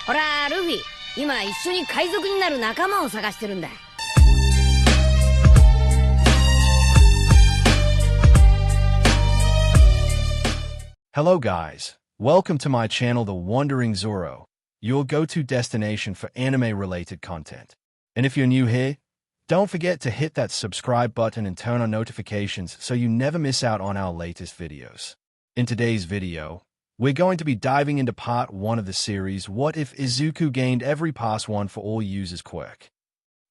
ほら、ルフィ、今一緒に海賊になる仲間を探してるんだ。Hello guys, welcome to my channel The Wandering Zoro, your go-to destination for anime-related content. And if you're new here, don't forget to hit that subscribe button and turn on notifications so you never miss out on our latest videos. In today's video, we're going to be diving into part 1 of the series, What If Izuku Gained Every Pass 1 for All Users quirk.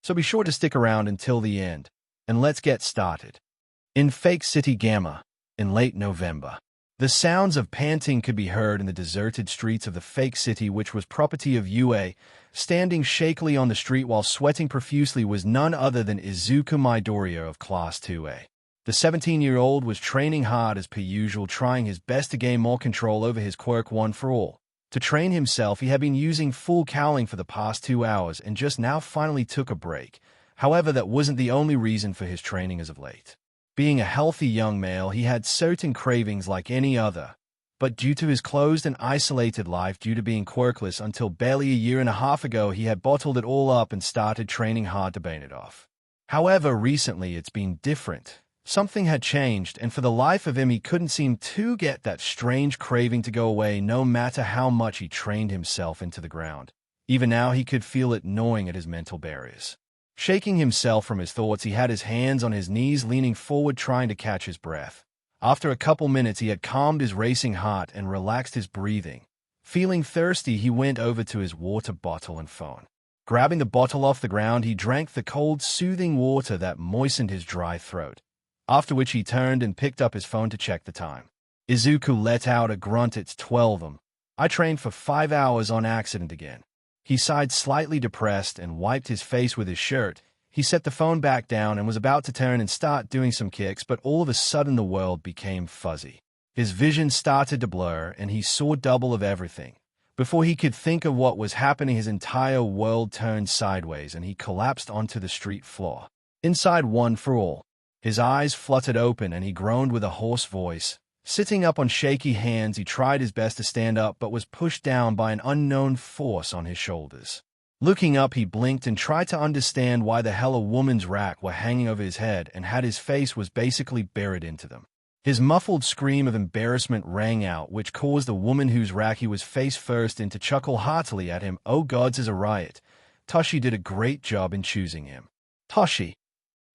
So be sure to stick around until the end, and let's get started. In Fake City Gamma, in late November, the sounds of panting could be heard in the deserted streets of the fake city, which was property of UA. Standing shakily on the street while sweating profusely was none other than Izuku Midoriya of Class 2A. The 17-year-old was training hard as per usual, trying his best to gain more control over his quirk 1 for all. To train himself, he had been using full cowling for the past 2 hours and just now finally took a break. However, that wasn't the only reason for his training as of late. Being a healthy young male, he had certain cravings like any other, but due to his closed and isolated life due to being quirkless until barely a year and a half ago, he had bottled it all up and started training hard to burn it off. However, recently it's been different. Something had changed, and for the life of him he couldn't seem to get that strange craving to go away no matter how much he trained himself into the ground. Even now he could feel it gnawing at his mental barriers. Shaking himself from his thoughts, he had his hands on his knees, leaning forward, trying to catch his breath. After a couple minutes, he had calmed his racing heart and relaxed his breathing. Feeling thirsty, he went over to his water bottle and phone. Grabbing the bottle off the ground, he drank the cold, soothing water that moistened his dry throat. After which he turned and picked up his phone to check the time. Izuku let out a grunt. It's 12 I trained for 5 hours on accident again. He sighed, slightly depressed, and wiped his face with his shirt. He set the phone back down and was about to turn and start doing some kicks, but all of a sudden the world became fuzzy. His vision started to blur, and he saw double of everything. Before he could think of what was happening, his entire world turned sideways, and he collapsed onto the street floor. Inside One for All, his eyes fluttered open, and he groaned with a hoarse voice. Sitting up on shaky hands, he tried his best to stand up, but was pushed down by an unknown force on his shoulders. Looking up, he blinked and tried to understand why the hell a woman's rack were hanging over his head and had his face was basically buried into them. His muffled scream of embarrassment rang out, which caused the woman whose rack he was face first in to chuckle heartily at him. Oh gods, is a riot. Toshi did a great job in choosing him. Toshi,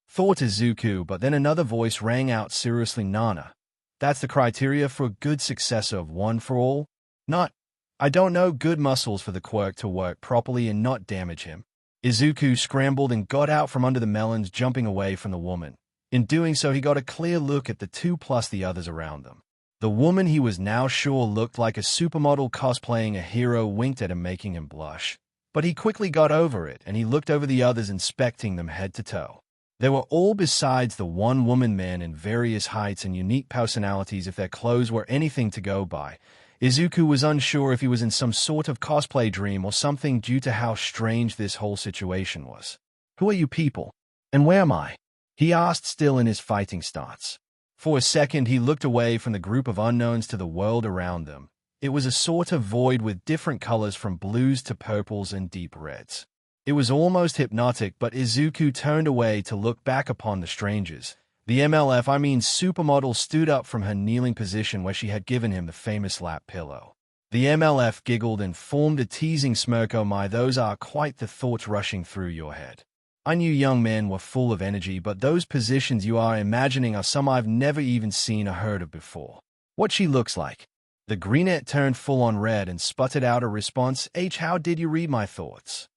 thought Izuku, but then another voice rang out seriously. Nana. That's the criteria for a good successor of One for All? Not, I don't know, good muscles for the quirk to work properly and not damage him. Izuku scrambled and got out from under the melons, jumping away from the woman. In doing so, he got a clear look at the two plus the others around them. The woman he was now sure looked like a supermodel cosplaying a hero winked at him, making him blush. But he quickly got over it, and he looked over the others, inspecting them head to toe. They were all besides the one woman men in various heights and unique personalities. If their clothes were anything to go by, Izuku was unsure if he was in some sort of cosplay dream or something due to how strange this whole situation was. Who are you people? And where am I? He asked, still in his fighting stance. For a second he looked away from the group of unknowns to the world around them. It was a sort of void with different colors from blues to purples and deep reds. It was almost hypnotic, but Izuku turned away to look back upon the strangers. The supermodel stood up from her kneeling position where she had given him the famous lap pillow. The MLF giggled and formed a teasing smirk. Oh my, those are quite the thoughts rushing through your head. I knew young men were full of energy, but those positions you are imagining are some I've never even seen or heard of before. What she looks like? The greenette turned full on red and sputtered out a response. How did you read my thoughts?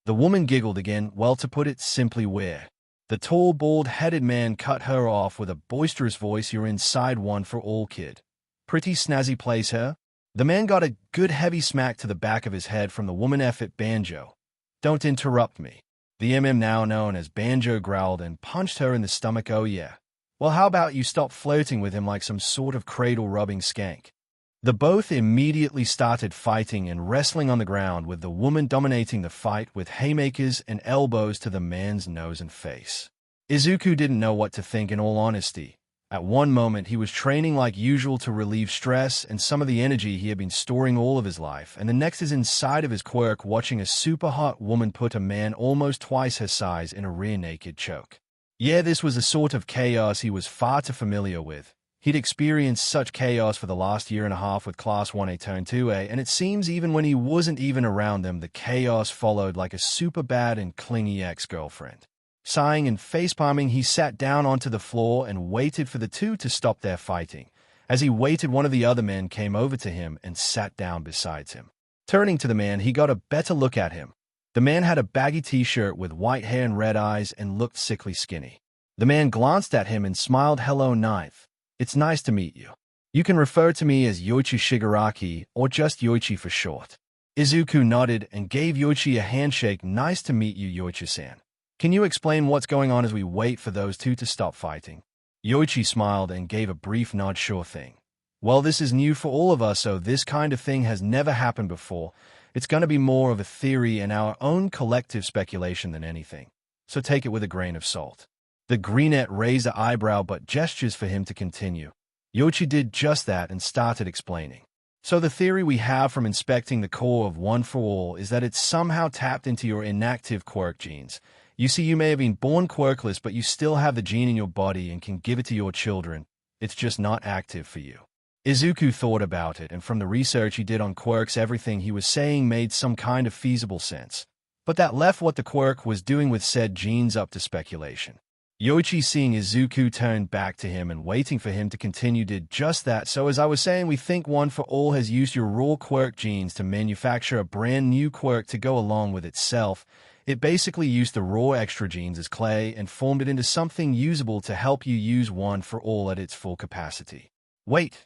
The woman giggled again. Well, to put it simply, where? The tall, bald-headed man cut her off with a boisterous voice. You're inside One for All, kid. Pretty snazzy place, huh? The man got a good heavy smack to the back of his head from the woman. It, Banjo. Don't interrupt me. The now known as Banjo growled and punched her in the stomach. Oh yeah. Well, how about you stop flirting with him like some sort of cradle-rubbing skank? The both immediately started fighting and wrestling on the ground, with the woman dominating the fight with haymakers and elbows to the man's nose and face. Izuku didn't know what to think, in all honesty. At one moment, he was training like usual to relieve stress and some of the energy he had been storing all of his life, and the next is inside of his quirk watching a super hot woman put a man almost twice her size in a rear naked choke. Yeah, this was a sort of chaos he was far too familiar with. He'd experienced such chaos for the last year and a half with Class 1A Turn 2A, and it seems even when he wasn't even around them, the chaos followed like a super bad and clingy ex-girlfriend. Sighing and facepalming, he sat down onto the floor and waited for the two to stop their fighting. As he waited, one of the other men came over to him and sat down beside him. Turning to the man, he got a better look at him. The man had a baggy t-shirt with white hair and red eyes and looked sickly skinny. The man glanced at him and smiled. "Hello, Ninth. It's nice to meet you. You can refer to me as Yoichi Shigaraki, or just Yoichi for short." Izuku nodded and gave Yoichi a handshake. "Nice to meet you, Yoichi-san. Can you explain what's going on as we wait for those two to stop fighting?" Yoichi smiled and gave a brief nod. "Sure thing. Well, this is new for all of us, so this kind of thing has never happened before. It's going to be more of a theory and our own collective speculation than anything, so take it with a grain of salt." The greenette raised an eyebrow but gestures for him to continue. Yoichi did just that and started explaining. "So the theory we have from inspecting the core of One for All is that it's somehow tapped into your inactive quirk genes. You see, you may have been born quirkless, but you still have the gene in your body and can give it to your children. It's just not active for you." Izuku thought about it, and from the research he did on quirks, everything he was saying made some kind of feasible sense. But that left what the quirk was doing with said genes up to speculation. Yoichi, seeing Izuku turn back to him and waiting for him to continue, did just that. "So as I was saying, we think One for All has used your raw quirk genes to manufacture a brand new quirk to go along with itself. It basically used the raw extra genes as clay and formed it into something usable to help you use One for All at its full capacity." Wait.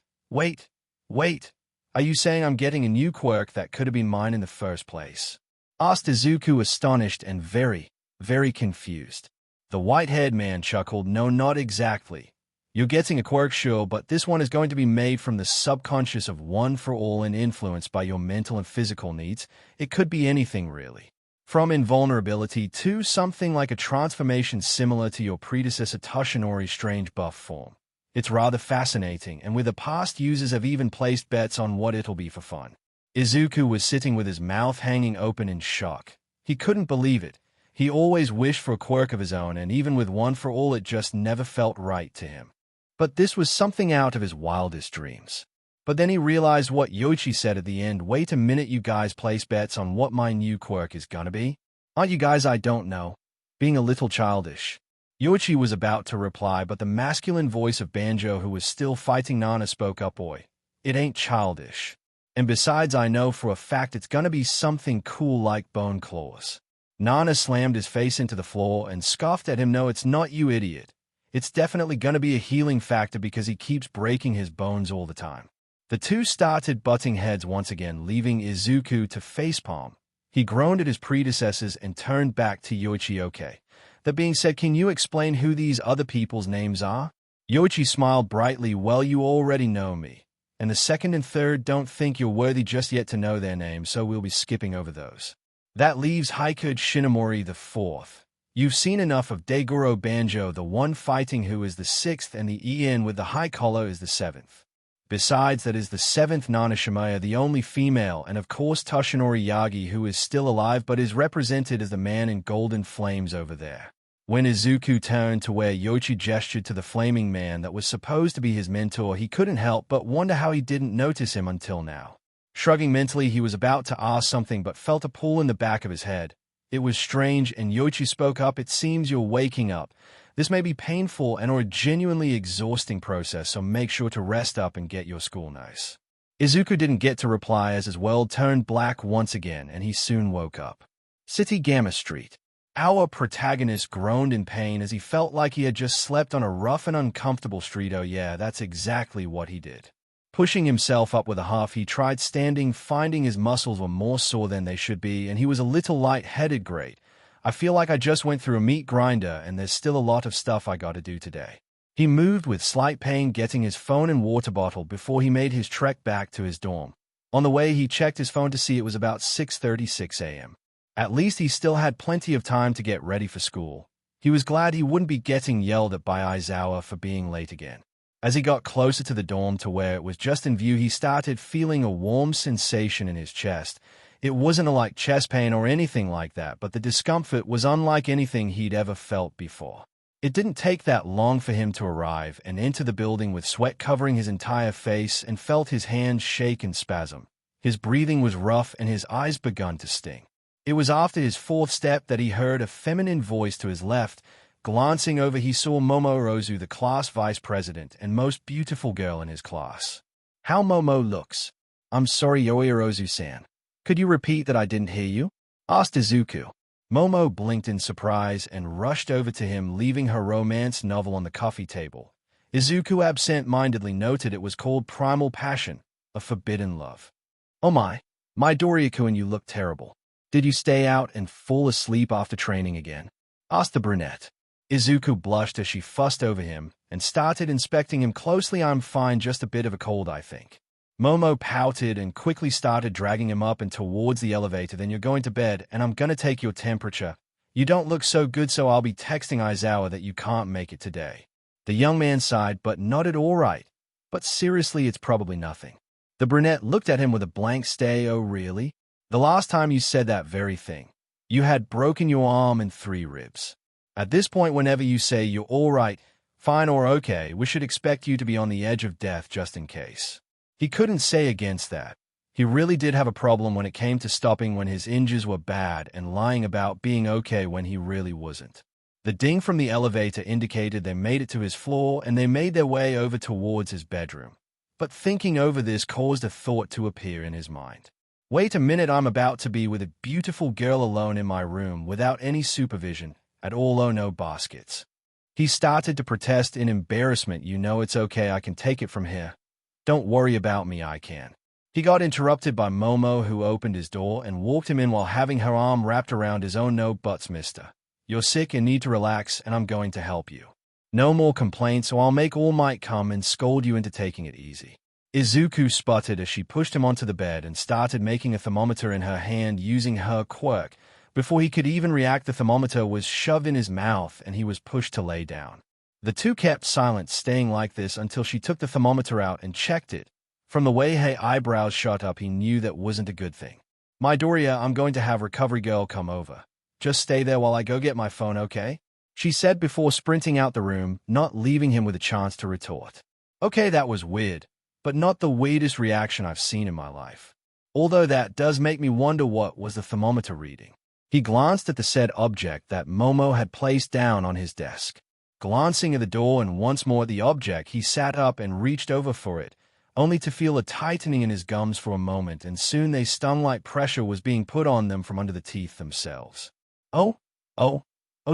Are you saying I'm getting a new quirk that could have been mine in the first place?" asked Izuku, astonished and very, very confused. The white-haired man chuckled. "No, not exactly. You're getting a quirk, sure, but this one is going to be made from the subconscious of One for All and influenced by your mental and physical needs. It could be anything, really. From invulnerability to something like a transformation similar to your predecessor Toshinori's strange buff form. It's rather fascinating, and with the past users have even placed bets on what it'll be for fun." Izuku was sitting with his mouth hanging open in shock. He couldn't believe it. He always wished for a quirk of his own, and even with One for All it just never felt right to him. But this was something out of his wildest dreams. But then he realized what Yoichi said at the end. "Wait a minute, you guys place bets on what my new quirk is gonna be? Aren't you guys, I don't know, being a little childish?" Yoichi was about to reply, but the masculine voice of Banjo, who was still fighting Nana, spoke up. "Oi, it ain't childish. And besides, I know for a fact it's gonna be something cool like bone claws." Nana slammed his face into the floor and scoffed at him. "No, it's not, you idiot. It's definitely gonna be a healing factor because he keeps breaking his bones all the time." The two started butting heads once again, leaving Izuku to facepalm. He groaned at his predecessors and turned back to Yoichi. "Okay. That being said, can you explain who these other people's names are?" Yoichi smiled brightly. "Well, you already know me. And the second and third don't think you're worthy just yet to know their names, so we'll be skipping over those. That leaves Haikud Shinomori the fourth. You've seen enough of Daigoro Banjo, the one fighting who is the sixth, and the Ian with the high collar is the seventh. Besides, that is the seventh Nana Shimaya, the only female, and of course Toshinori Yagi, who is still alive but is represented as the man in golden flames over there." When Izuku turned to where Yoichi gestured to the flaming man that was supposed to be his mentor, he couldn't help but wonder how he didn't notice him until now. Shrugging mentally, he was about to ask something but felt a pull in the back of his head. It was strange, and Yoichi spoke up. "It seems you're waking up. This may be painful and or a genuinely exhausting process, so make sure to rest up and get your school nice." Izuku didn't get to reply as his world turned black once again, and he soon woke up. City Gamma Street. Our protagonist groaned in pain as he felt like he had just slept on a rough and uncomfortable street. Oh yeah, that's exactly what he did. Pushing himself up with a huff, he tried standing, finding his muscles were more sore than they should be, and he was a little light-headed. "Great. I feel like I just went through a meat grinder, and there's still a lot of stuff I gotta do today." He moved with slight pain, getting his phone and water bottle before he made his trek back to his dorm. On the way, he checked his phone to see it was about 6:36 a.m. At least he still had plenty of time to get ready for school. He was glad he wouldn't be getting yelled at by Aizawa for being late again. As he got closer to the dorm to where it was just in view, he started feeling a warm sensation in his chest. It wasn't like chest pain or anything like that, but the discomfort was unlike anything he'd ever felt before. It didn't take that long for him to arrive and enter the building with sweat covering his entire face, and felt his hands shake and spasm. His breathing was rough and his eyes begun to sting. It was after his fourth step that he heard a feminine voice to his left. Glancing over, he saw Momorozu, the class vice president and most beautiful girl in his class. "How Momo looks." "I'm sorry, Yoirozu-san. Could you repeat that? I didn't hear you?" asked Izuku. Momo blinked in surprise and rushed over to him, leaving her romance novel on the coffee table. Izuku absent-mindedly noted it was called Primal Passion, a Forbidden Love. "Oh my Doryuku, you look terrible. Did you stay out and fall asleep after training again?" asked the brunette. Izuku blushed as she fussed over him and started inspecting him closely. "I'm fine, just a bit of a cold, I think." Momo pouted and quickly started dragging him up and towards the elevator. "Then you're going to bed, and I'm gonna take your temperature. You don't look so good, so I'll be texting Aizawa that you can't make it today." The young man sighed but nodded all right. "But seriously, it's probably nothing." The brunette looked at him with a blank stare. "Oh really? The last time you said that very thing, you had broken your arm and 3 ribs. At this point, whenever you say you're all right, fine or okay, we should expect you to be on the edge of death just in case." He couldn't say against that. He really did have a problem when it came to stopping when his injuries were bad and lying about being okay when he really wasn't. The ding from the elevator indicated they made it to his floor, and they made their way over towards his bedroom. But thinking over this caused a thought to appear in his mind. "Wait a minute, I'm about to be with a beautiful girl alone in my room without any supervision at all. Oh no, baskets." He started to protest in embarrassment. "You know it's okay, I can take it from here. Don't worry about me, I can." He got interrupted by Momo, who opened his door and walked him in while having her arm wrapped around his own. "No buts, mister. You're sick and need to relax, and I'm going to help you. No more complaints, or I'll make All Might come and scold you into taking it easy." Izuku sputtered as she pushed him onto the bed and started making a thermometer in her hand using her quirk. Before he could even react, the thermometer was shoved in his mouth and he was pushed to lay down. The two kept silent, staying like this until she took the thermometer out and checked it. From the way her eyebrows shot up, he knew that wasn't a good thing. "My Doria, I'm going to have recovery girl come over. Just stay there while I go get my phone, okay?" she said before sprinting out the room, not leaving him with a chance to retort. Okay, that was weird, but not the weirdest reaction I've seen in my life. Although that does make me wonder what was the thermometer reading. He glanced at the said object that Momo had placed down on his desk. Glancing at the door and once more at the object, he sat up and reached over for it, only to feel a tightening in his gums for a moment, and soon they stung like pressure was being put on them from under the teeth themselves. Oh,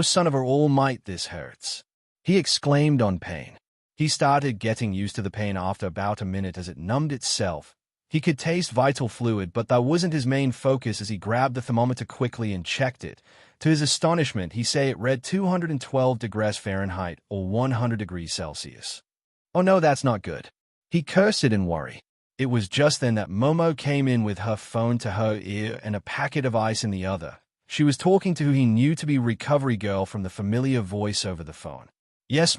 son of a All Might, this hurts," he exclaimed on pain. He started getting used to the pain after about a minute as it numbed itself. He could taste vital fluid, but that wasn't his main focus as he grabbed the thermometer quickly and checked it. To his astonishment, he saw it read 212 degrees Fahrenheit or 100 degrees Celsius. "Oh no, that's not good." He cursed it in worry. It was just then that Momo came in with her phone to her ear and a packet of ice in the other. She was talking to who he knew to be Recovery Girl from the familiar voice over the phone. "Yes,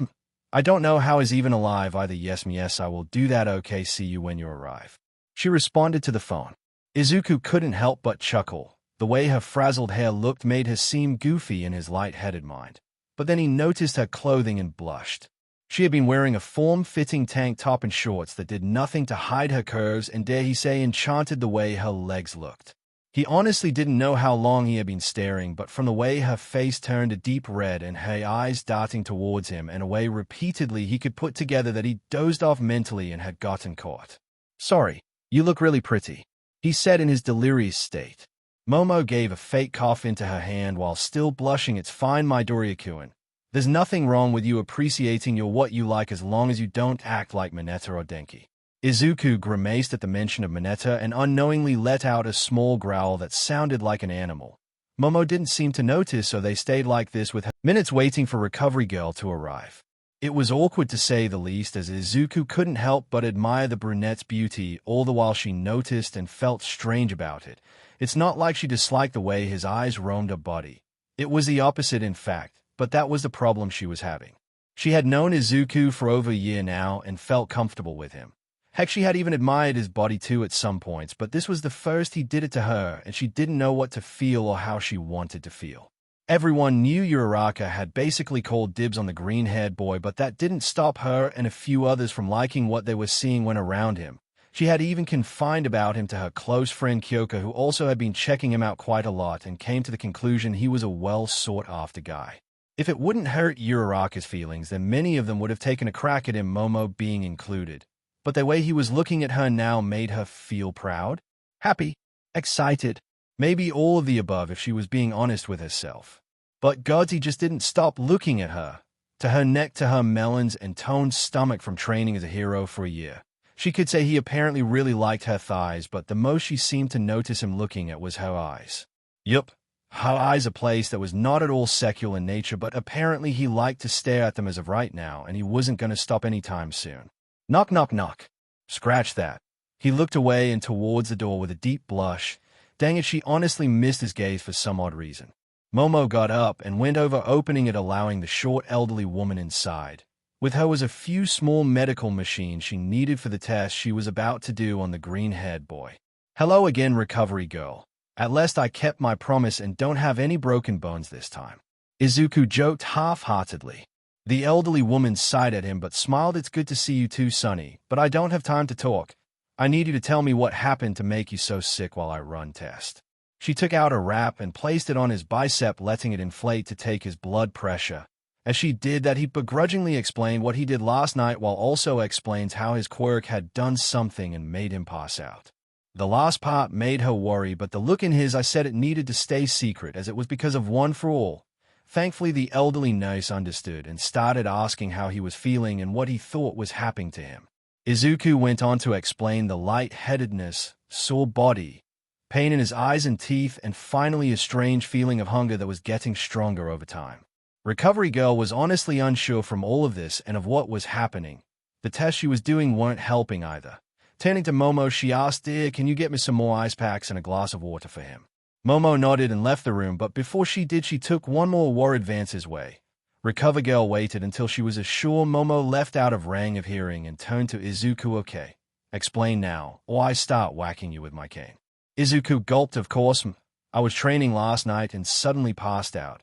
I don't know how he's even alive either. Yes, I will do that. Okay, see you when you arrive," she responded to the phone. Izuku couldn't help but chuckle. The way her frazzled hair looked made her seem goofy in his light-headed mind. But then he noticed her clothing and blushed. She had been wearing a form-fitting tank top and shorts that did nothing to hide her curves and, dare he say, enchanted the way her legs looked. He honestly didn't know how long he had been staring, but from the way her face turned a deep red and her eyes darting towards him and away repeatedly, he could put together that he dozed off mentally and had gotten caught. "Sorry, you look really pretty," he said in his delirious state. Momo gave a fake cough into her hand while still blushing. "It's fine, my Doryukuin. There's nothing wrong with you appreciating your what you like as long as you don't act like Mineta or Denki." Izuku grimaced at the mention of Mineta and unknowingly let out a small growl that sounded like an animal. Momo didn't seem to notice, so they stayed like this with minutes waiting for Recovery Girl to arrive. It was awkward to say the least, as Izuku couldn't help but admire the brunette's beauty, all the while she noticed and felt strange about it. It's not like she disliked the way his eyes roamed her body. It was the opposite, in fact, but that was the problem she was having. She had known Izuku for over a year now and felt comfortable with him. Heck, she had even admired his body too at some points, but this was the first he did it to her, and she didn't know what to feel or how she wanted to feel. Everyone knew Uraraka had basically called dibs on the green-haired boy, but that didn't stop her and a few others from liking what they were seeing when around him. She had even confided about him to her close friend Kyoka, who also had been checking him out quite a lot and came to the conclusion he was a well-sought-after guy. If it wouldn't hurt Uraraka's feelings, then many of them would have taken a crack at him, Momo being included. But the way he was looking at her now made her feel proud, happy, excited, maybe all of the above if she was being honest with herself. But God, he just didn't stop looking at her, to her neck, to her melons and toned stomach from training as a hero for a year. She could say he apparently really liked her thighs, but the most she seemed to notice him looking at was her eyes. Yup, her eyes, a place that was not at all sexual in nature, but apparently he liked to stare at them as of right now, and he wasn't going to stop anytime soon. Knock, knock, knock. Scratch that. He looked away and towards the door with a deep blush. Dang it, she honestly missed his gaze for some odd reason. Momo got up and went over, opening it, allowing the short elderly woman inside. With her was a few small medical machines she needed for the test she was about to do on the green-haired boy. Hello again, recovery girl. At last I kept my promise and don't have any broken bones this time. Izuku joked half-heartedly. The elderly woman sighed at him but smiled. It's good to see you too, Sonny, but I don't have time to talk. I need you to tell me what happened to make you so sick while I run test. She took out a wrap and placed it on his bicep, letting it inflate to take his blood pressure. As she did that, he begrudgingly explained what he did last night while also explains how his quirk had done something and made him pass out. The last part made her worry, but the look in his eyes said it needed to stay secret as it was because of One for All. Thankfully, the elderly nurse understood and started asking how he was feeling and what he thought was happening to him. Izuku went on to explain the lightheadedness, sore body, pain in his eyes and teeth, and finally a strange feeling of hunger that was getting stronger over time. Recovery girl was honestly unsure from all of this and of what was happening. The tests she was doing weren't helping either. Turning to Momo, she asked, "Dear, can you get me some more ice packs and a glass of water for him?" Momo nodded and left the room, but before she did, she took one more war advance his way. Recover girl waited until she was sure Momo left out of range of hearing and turned to Izuku. Okay, explain now, or I start whacking you with my cane. Izuku gulped. Of course, I was training last night and suddenly passed out.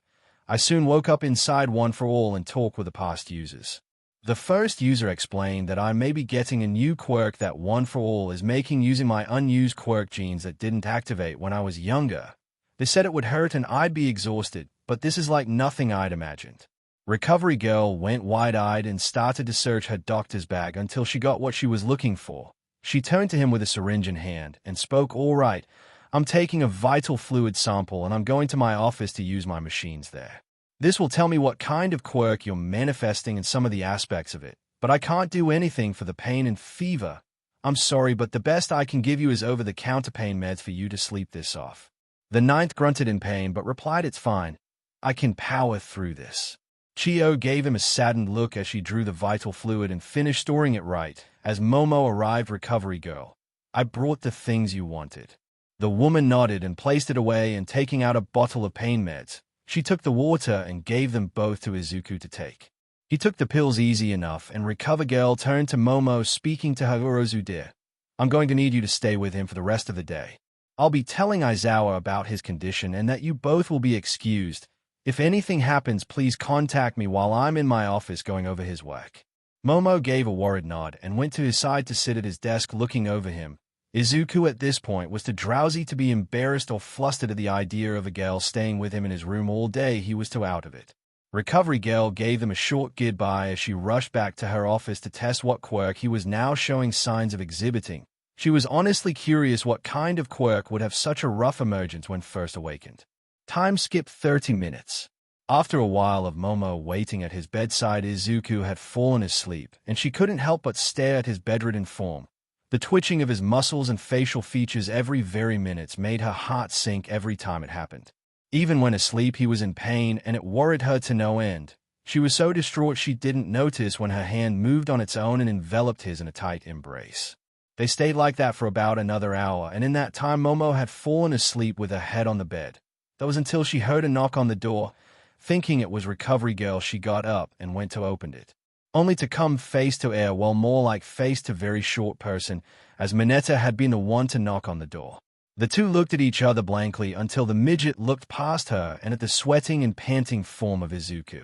I soon woke up inside One for All and talked with the past users. The first user explained that I may be getting a new quirk that One for All is making using my unused quirk genes that didn't activate when I was younger. They said it would hurt and I'd be exhausted, but this is like nothing I'd imagined. Recovery girl went wide-eyed and started to search her doctor's bag until she got what she was looking for. She turned to him with a syringe in hand and spoke, "All right, I'm taking a vital fluid sample and I'm going to my office to use my machines there. This will tell me what kind of quirk you're manifesting and some of the aspects of it, but I can't do anything for the pain and fever. I'm sorry, but the best I can give you is over-the-counter pain meds for you to sleep this off." The ninth grunted in pain but replied, "It's fine. I can power through this." Chio gave him a saddened look as she drew the vital fluid and finished storing it right. As Momo arrived, "Recovery girl, I brought the things you wanted." The woman nodded and placed it away, and taking out a bottle of pain meds, she took the water and gave them both to Izuku to take. He took the pills easy enough, and Recover girl turned to Momo, speaking to her, "Urozu dear, I'm going to need you to stay with him for the rest of the day. I'll be telling Aizawa about his condition and that you both will be excused. If anything happens, please contact me while I'm in my office going over his work." Momo gave a worried nod and went to his side to sit at his desk looking over him. Izuku at this point was too drowsy to be embarrassed or flustered at the idea of a girl staying with him in his room all day. He was too out of it. Recovery girl gave them a short goodbye as she rushed back to her office to test what quirk he was now showing signs of exhibiting. She was honestly curious what kind of quirk would have such a rough emergence when first awakened. Time skipped 30 minutes. After a while of Momo waiting at his bedside, Izuku had fallen asleep, and she couldn't help but stare at his bedridden form. The twitching of his muscles and facial features every very minute made her heart sink every time it happened. Even when asleep, he was in pain, and it worried her to no end. She was so distraught she didn't notice when her hand moved on its own and enveloped his in a tight embrace. They stayed like that for about another hour, and in that time Momo had fallen asleep with her head on the bed. That was until she heard a knock on the door. Thinking it was Recovery Girl, she got up and went to open it, only to come face to air, well, more like face to very short person, as Mineta had been the one to knock on the door. The two looked at each other blankly until the midget looked past her and at the sweating and panting form of Izuku.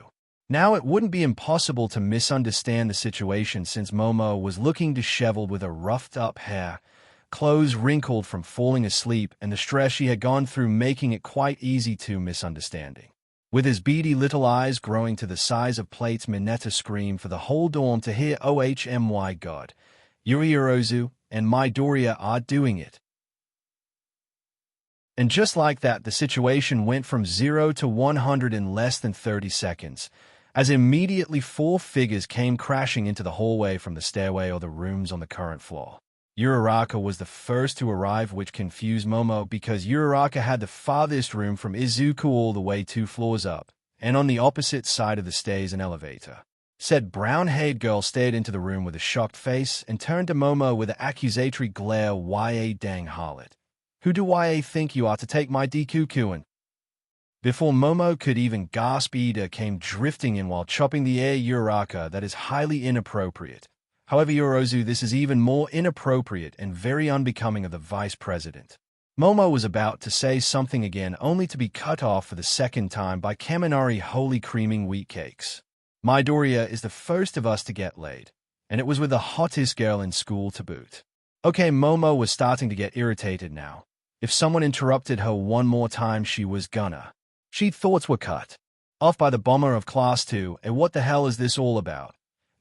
Now it wouldn't be impossible to misunderstand the situation, since Momo was looking disheveled with her roughed-up hair, clothes wrinkled from falling asleep, and the stress she had gone through making it quite easy to misunderstanding. With his beady little eyes growing to the size of plates, Mineta screamed for the whole dorm to hear. Oh my god, Yuriorozu and Midoriya are doing it. And just like that, the situation went from 0 to 100 in less than 30 seconds, as immediately 4 figures came crashing into the hallway from the stairway or the rooms on the current floor. Uraraka was the first to arrive, which confused Momo because Uraraka had the farthest room from Izuku all the way 2 floors up, and on the opposite side of the stairs an elevator. Said brown-haired girl stared into the room with a shocked face and turned to Momo with an accusatory glare. Ya dang harlot. Who do Ya think you are to take my Deku-kun? Before Momo could even gasp, Ida came drifting in while chopping the air. Uraraka, that is highly inappropriate. However, Yorozu, this is even more inappropriate and very unbecoming of the vice president. Momo was about to say something again, only to be cut off for the second time by Kaminari Holy Creaming Wheat Cakes. Midoriya is the first of us to get laid, and it was with the hottest girl in school to boot. Okay, Momo was starting to get irritated now. If someone interrupted her one more time, she was gonna. She'd thoughts were cut off by the bomber of Class 2, and what the hell is this all about?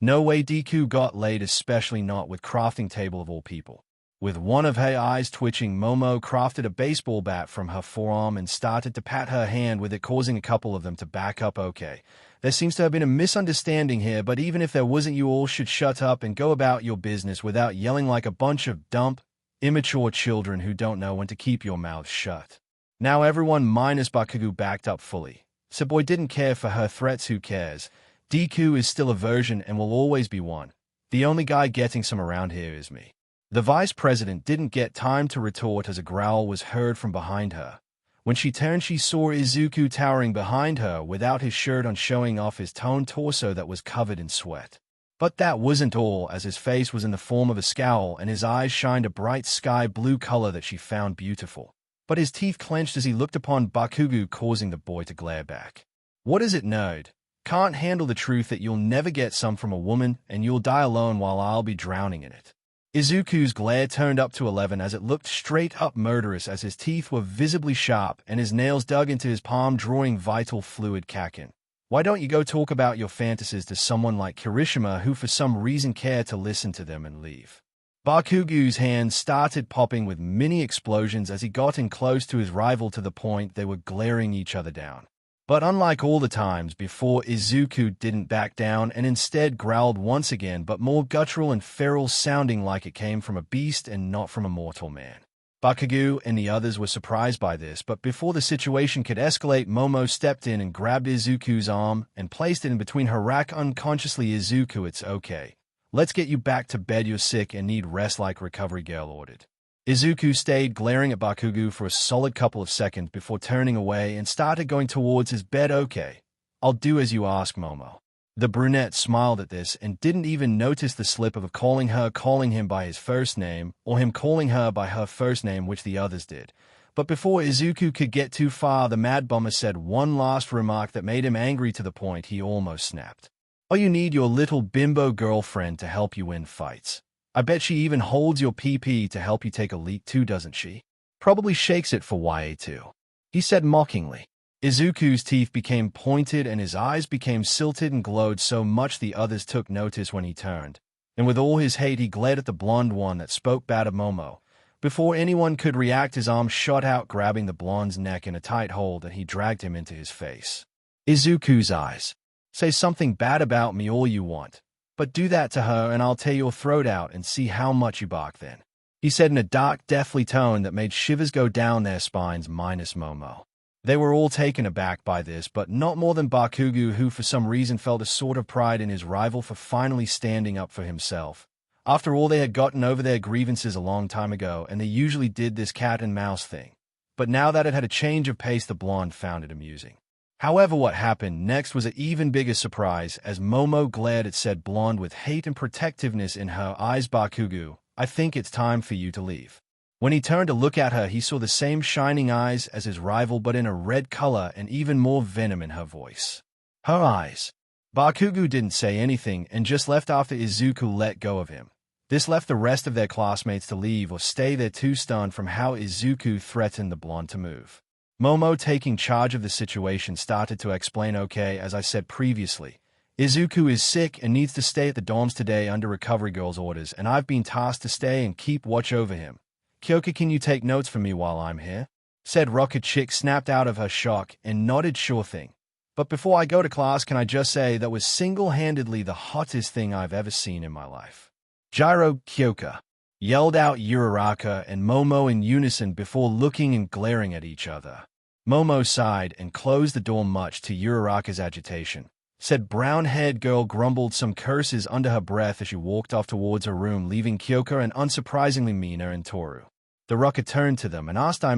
No way Deku got laid, especially not with crafting table of all people. With one of her eyes twitching, Momo crafted a baseball bat from her forearm and started to pat her hand with it, causing a couple of them to back up. Okay, there seems to have been a misunderstanding here, but even if there wasn't, you all should shut up and go about your business without yelling like a bunch of dumb, immature children who don't know when to keep your mouths shut. Now everyone minus Bakugo backed up fully. Saboy didn't care for her threats. Who cares? Deku is still a version and will always be one. The only guy getting some around here is me. The vice president didn't get time to retort as a growl was heard from behind her. When she turned, she saw Izuku towering behind her without his shirt on, showing off his toned torso that was covered in sweat. But that wasn't all, as his face was in the form of a scowl and his eyes shined a bright sky blue color that she found beautiful. But his teeth clenched as he looked upon Bakugo, causing the boy to glare back. What is it, nerd? Can't handle the truth that you'll never get some from a woman and you'll die alone while I'll be drowning in it. Izuku's glare turned up to 11 as it looked straight up murderous, as his teeth were visibly sharp and his nails dug into his palm, drawing vital fluid. Kakin, why don't you go talk about your fantasies to someone like Kirishima, who for some reason cared to listen to them, and leave? Bakugo's hands started popping with mini explosions as he got in close to his rival to the point they were glaring each other down. But unlike all the times before, Izuku didn't back down and instead growled once again, but more guttural and feral, sounding like it came from a beast and not from a mortal man. Bakugo and the others were surprised by this, but before the situation could escalate, Momo stepped in and grabbed Izuku's arm and placed it in between her rack unconsciously. Izuku, it's okay. Let's get you back to bed. You're sick and need rest, like Recovery Girl ordered. Izuku stayed glaring at Bakugo for a solid couple of seconds before turning away and started going towards his bed. Okay, I'll do as you ask, Momo. The brunette smiled at this and didn't even notice the slip of calling him by his first name, or him calling her by her first name, which the others did. But before Izuku could get too far, the Mad Bomber said one last remark that made him angry to the point he almost snapped. Oh, you need your little bimbo girlfriend to help you win fights. I bet she even holds your PP to help you take a leak too, doesn't she? Probably shakes it for YA too, he said mockingly. Izuku's teeth became pointed and his eyes became silted and glowed so much the others took notice when he turned, and with all his hate he glared at the blonde one that spoke bad of Momo. Before anyone could react, his arm shot out, grabbing the blonde's neck in a tight hold, and he dragged him into his face. Izuku's eyes. Say something bad about me all you want, but do that to her and I'll tear your throat out and see how much you bark then, he said in a dark, deathly tone that made shivers go down their spines, minus Momo. They were all taken aback by this, but not more than Bakugo, who for some reason felt a sort of pride in his rival for finally standing up for himself. After all, they had gotten over their grievances a long time ago, and they usually did this cat and mouse thing. But now that it had a change of pace, the blonde found it amusing. However, what happened next was an even bigger surprise as Momo glared at said blonde with hate and protectiveness in her eyes. Bakugo, I think it's time for you to leave. When he turned to look at her, he saw the same shining eyes as his rival but in a red color and even more venom in her voice. Her eyes. Bakugo didn't say anything and just left after Izuku let go of him. This left the rest of their classmates to leave or stay there too stunned from how Izuku threatened the blonde to move. Momo, taking charge of the situation, started to explain, okay, as I said previously, Izuku is sick and needs to stay at the dorms today under Recovery Girl's orders, and I've been tasked to stay and keep watch over him. Kyoka, can you take notes for me while I'm here? Said Rocket Chick, snapped out of her shock and nodded sure thing. But before I go to class, can I just say that was single-handedly the hottest thing I've ever seen in my life. Gyro, Kyoka, yelled out Uraraka and Momo in unison before looking and glaring at each other. Momo sighed and closed the door, much to Uraraka's agitation. Said brown-haired girl grumbled some curses under her breath as she walked off towards her room, leaving Kyoka and unsurprisingly Mina and Toru. The Rocket turned to them and asked, I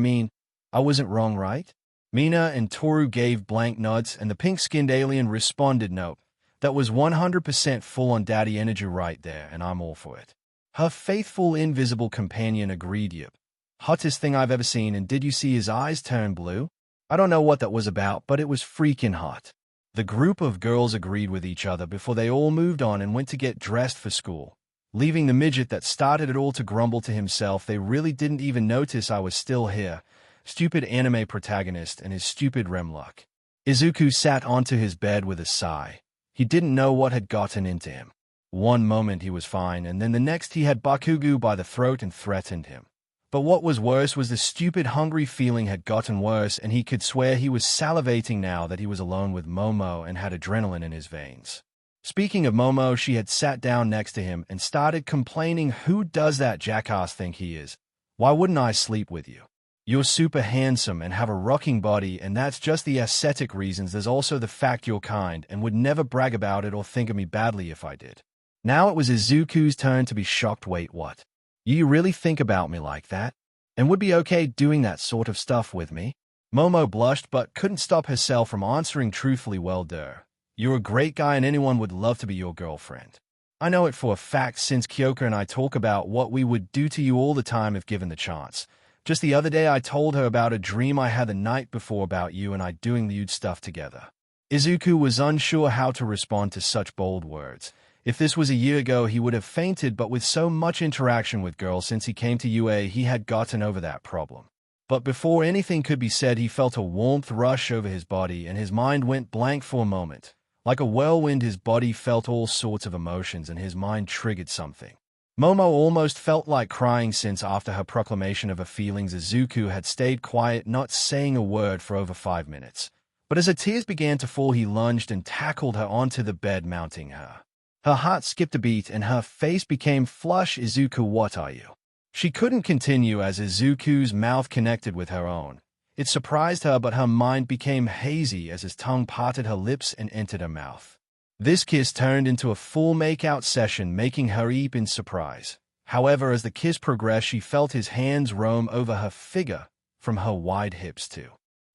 wasn't wrong, right? Mina and Toru gave blank nods, and the pink-skinned alien responded, nope. That was 100% full-on daddy energy right there, and I'm all for it. Her faithful invisible companion agreed, yep. Hottest thing I've ever seen, and did you see his eyes turn blue? I don't know what that was about, but it was freaking hot. The group of girls agreed with each other before they all moved on and went to get dressed for school. Leaving the midget that started it all to grumble to himself, they really didn't even notice I was still here. Stupid anime protagonist and his stupid REM luck. Izuku sat onto his bed with a sigh. He didn't know what had gotten into him. One moment he was fine, and then the next he had Bakugo by the throat and threatened him. But what was worse was the stupid hungry feeling had gotten worse, and he could swear he was salivating now that he was alone with Momo and had adrenaline in his veins. Speaking of Momo, she had sat down next to him and started complaining, who does that jackass think he is? Why wouldn't I sleep with you? You're super handsome and have a rocking body, and that's just the aesthetic reasons. There's also the fact you're kind and would never brag about it or think of me badly if I did. Now it was Izuku's turn to be shocked. Wait, what? You really think about me like that? And would be okay doing that sort of stuff with me? Momo blushed but couldn't stop herself from answering truthfully, well, you're a great guy and anyone would love to be your girlfriend. I know it for a fact since Kyoka and I talk about what we would do to you all the time if given the chance. Just the other day I told her about a dream I had the night before about you and I doing lewd stuff together. Izuku was unsure how to respond to such bold words. If this was a year ago, he would have fainted, but with so much interaction with girls since he came to UA, he had gotten over that problem. But before anything could be said, he felt a warmth rush over his body, and his mind went blank for a moment. Like a whirlwind, his body felt all sorts of emotions, and his mind triggered something. Momo almost felt like crying since after her proclamation of her feelings, Izuku had stayed quiet, not saying a word for over 5 minutes. But as her tears began to fall, he lunged and tackled her onto the bed, mounting her. Her heart skipped a beat and her face became flush. Izuku, what are you? She couldn't continue as Izuku's mouth connected with her own. It surprised her, but her mind became hazy as his tongue parted her lips and entered her mouth. This kiss turned into a full make-out session, making her eep in surprise. However, as the kiss progressed, she felt his hands roam over her figure, from her wide hips to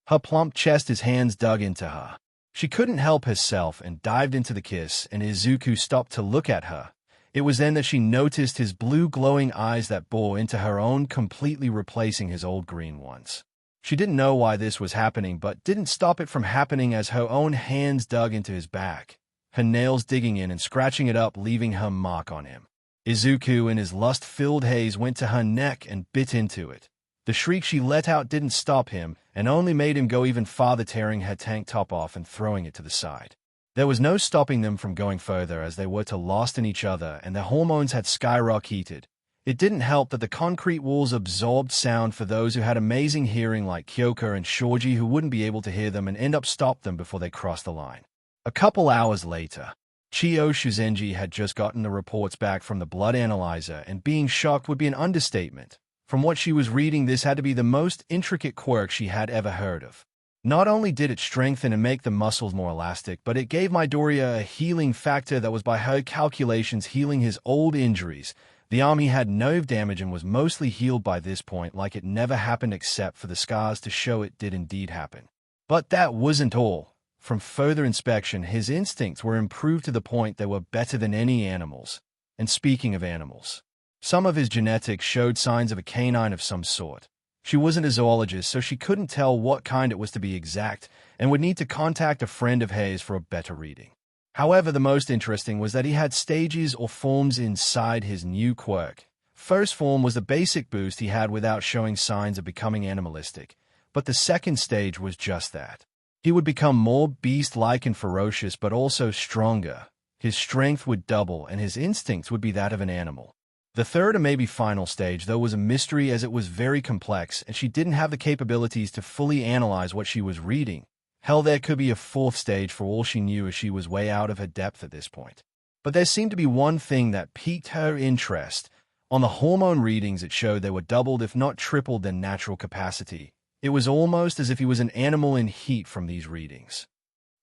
her plump chest. His hands dug into her. She couldn't help herself and dived into the kiss, and Izuku stopped to look at her. It was then that she noticed his blue glowing eyes that bore into her own, completely replacing his old green ones. She didn't know why this was happening, but didn't stop it from happening as her own hands dug into his back, her nails digging in and scratching it up, leaving her mark on him. Izuku, in his lust-filled haze, went to her neck and bit into it. The shriek she let out didn't stop him, and only made him go even farther, tearing her tank top off and throwing it to the side. There was no stopping them from going further, as they were too lost in each other, and their hormones had skyrocketed. It didn't help that the concrete walls absorbed sound for those who had amazing hearing like Kyoka and Shoji, who wouldn't be able to hear them and end up stop them before they crossed the line. A couple hours later, Chiyo Shuzenji had just gotten the reports back from the blood analyzer, and being shocked would be an understatement. From what she was reading, this had to be the most intricate quirk she had ever heard of. Not only did it strengthen and make the muscles more elastic, but it gave Midoriya a healing factor that was, by her calculations, healing his old injuries. The arm he had nerve damage and was mostly healed by this point, like it never happened except for the scars to show it did indeed happen. But that wasn't all. From further inspection, his instincts were improved to the point they were better than any animals. And speaking of animals, some of his genetics showed signs of a canine of some sort. She wasn't a zoologist, so she couldn't tell what kind it was to be exact, and would need to contact a friend of Hayes for a better reading. However, the most interesting was that he had stages or forms inside his new quirk. First form was the basic boost he had without showing signs of becoming animalistic, but the second stage was just that. He would become more beast-like and ferocious, but also stronger. His strength would double, and his instincts would be that of an animal. The third and maybe final stage, though, was a mystery, as it was very complex, and she didn't have the capabilities to fully analyze what she was reading. Hell, there could be a fourth stage for all she knew, as she was way out of her depth at this point. But there seemed to be one thing that piqued her interest. On the hormone readings, it showed they were doubled, if not tripled, their natural capacity. It was almost as if he was an animal in heat from these readings.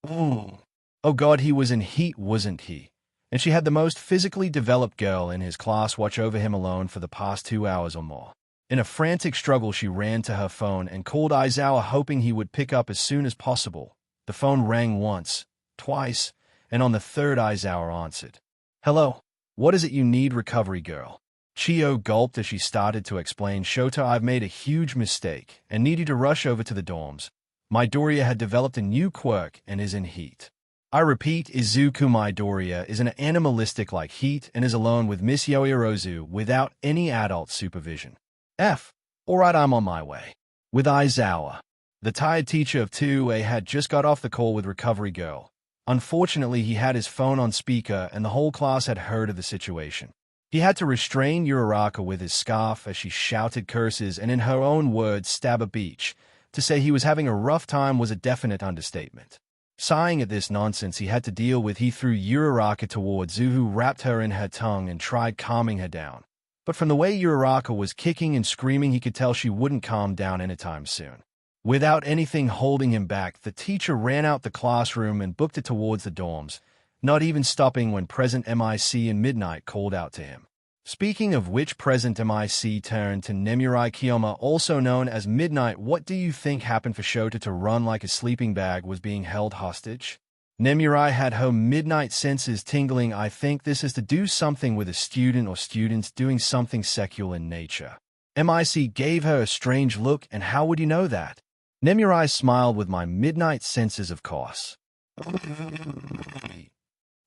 Ooh. Oh God, he was in heat, wasn't he? And she had the most physically developed girl in his class watch over him alone for the past 2 hours or more. In a frantic struggle, she ran to her phone and called Izawa, hoping he would pick up as soon as possible. The phone rang once, twice, and on the third, Izawa answered. "Hello. What is it you need, recovery girl?" Chiyo gulped as she started to explain. "Shota, I've made a huge mistake and need you to rush over to the dorms. Midoriya had developed a new quirk and is in heat. I repeat, Izuku Midoriya is an animalistic like heat and is alone with Miss Yoirozu without any adult supervision. Alright, I'm on my way." With Izawa, the tired teacher of 2A had just got off the call with recovery girl. Unfortunately, he had his phone on speaker and the whole class had heard of the situation. He had to restrain Uraraka with his scarf as she shouted curses and, in her own words, stab a beach. To say he was having a rough time was a definite understatement. Sighing at this nonsense he had to deal with, he threw Uraraka towards Zu, who wrapped her in her tongue and tried calming her down. But from the way Uraraka was kicking and screaming, he could tell she wouldn't calm down anytime soon. Without anything holding him back, the teacher ran out the classroom and booked it towards the dorms, not even stopping when present MIC and Midnight called out to him. Speaking of which, present MIC turned to Nemurai Kiyoma, also known as Midnight. "What do you think happened for Shota to run like a sleeping bag? Was being held hostage?" Nemurai had her Midnight senses tingling. "I think this is to do something with a student or students doing something sexual in nature." MIC gave her a strange look. "And how would you know that?" Nemurai smiled. "With my Midnight senses, of course."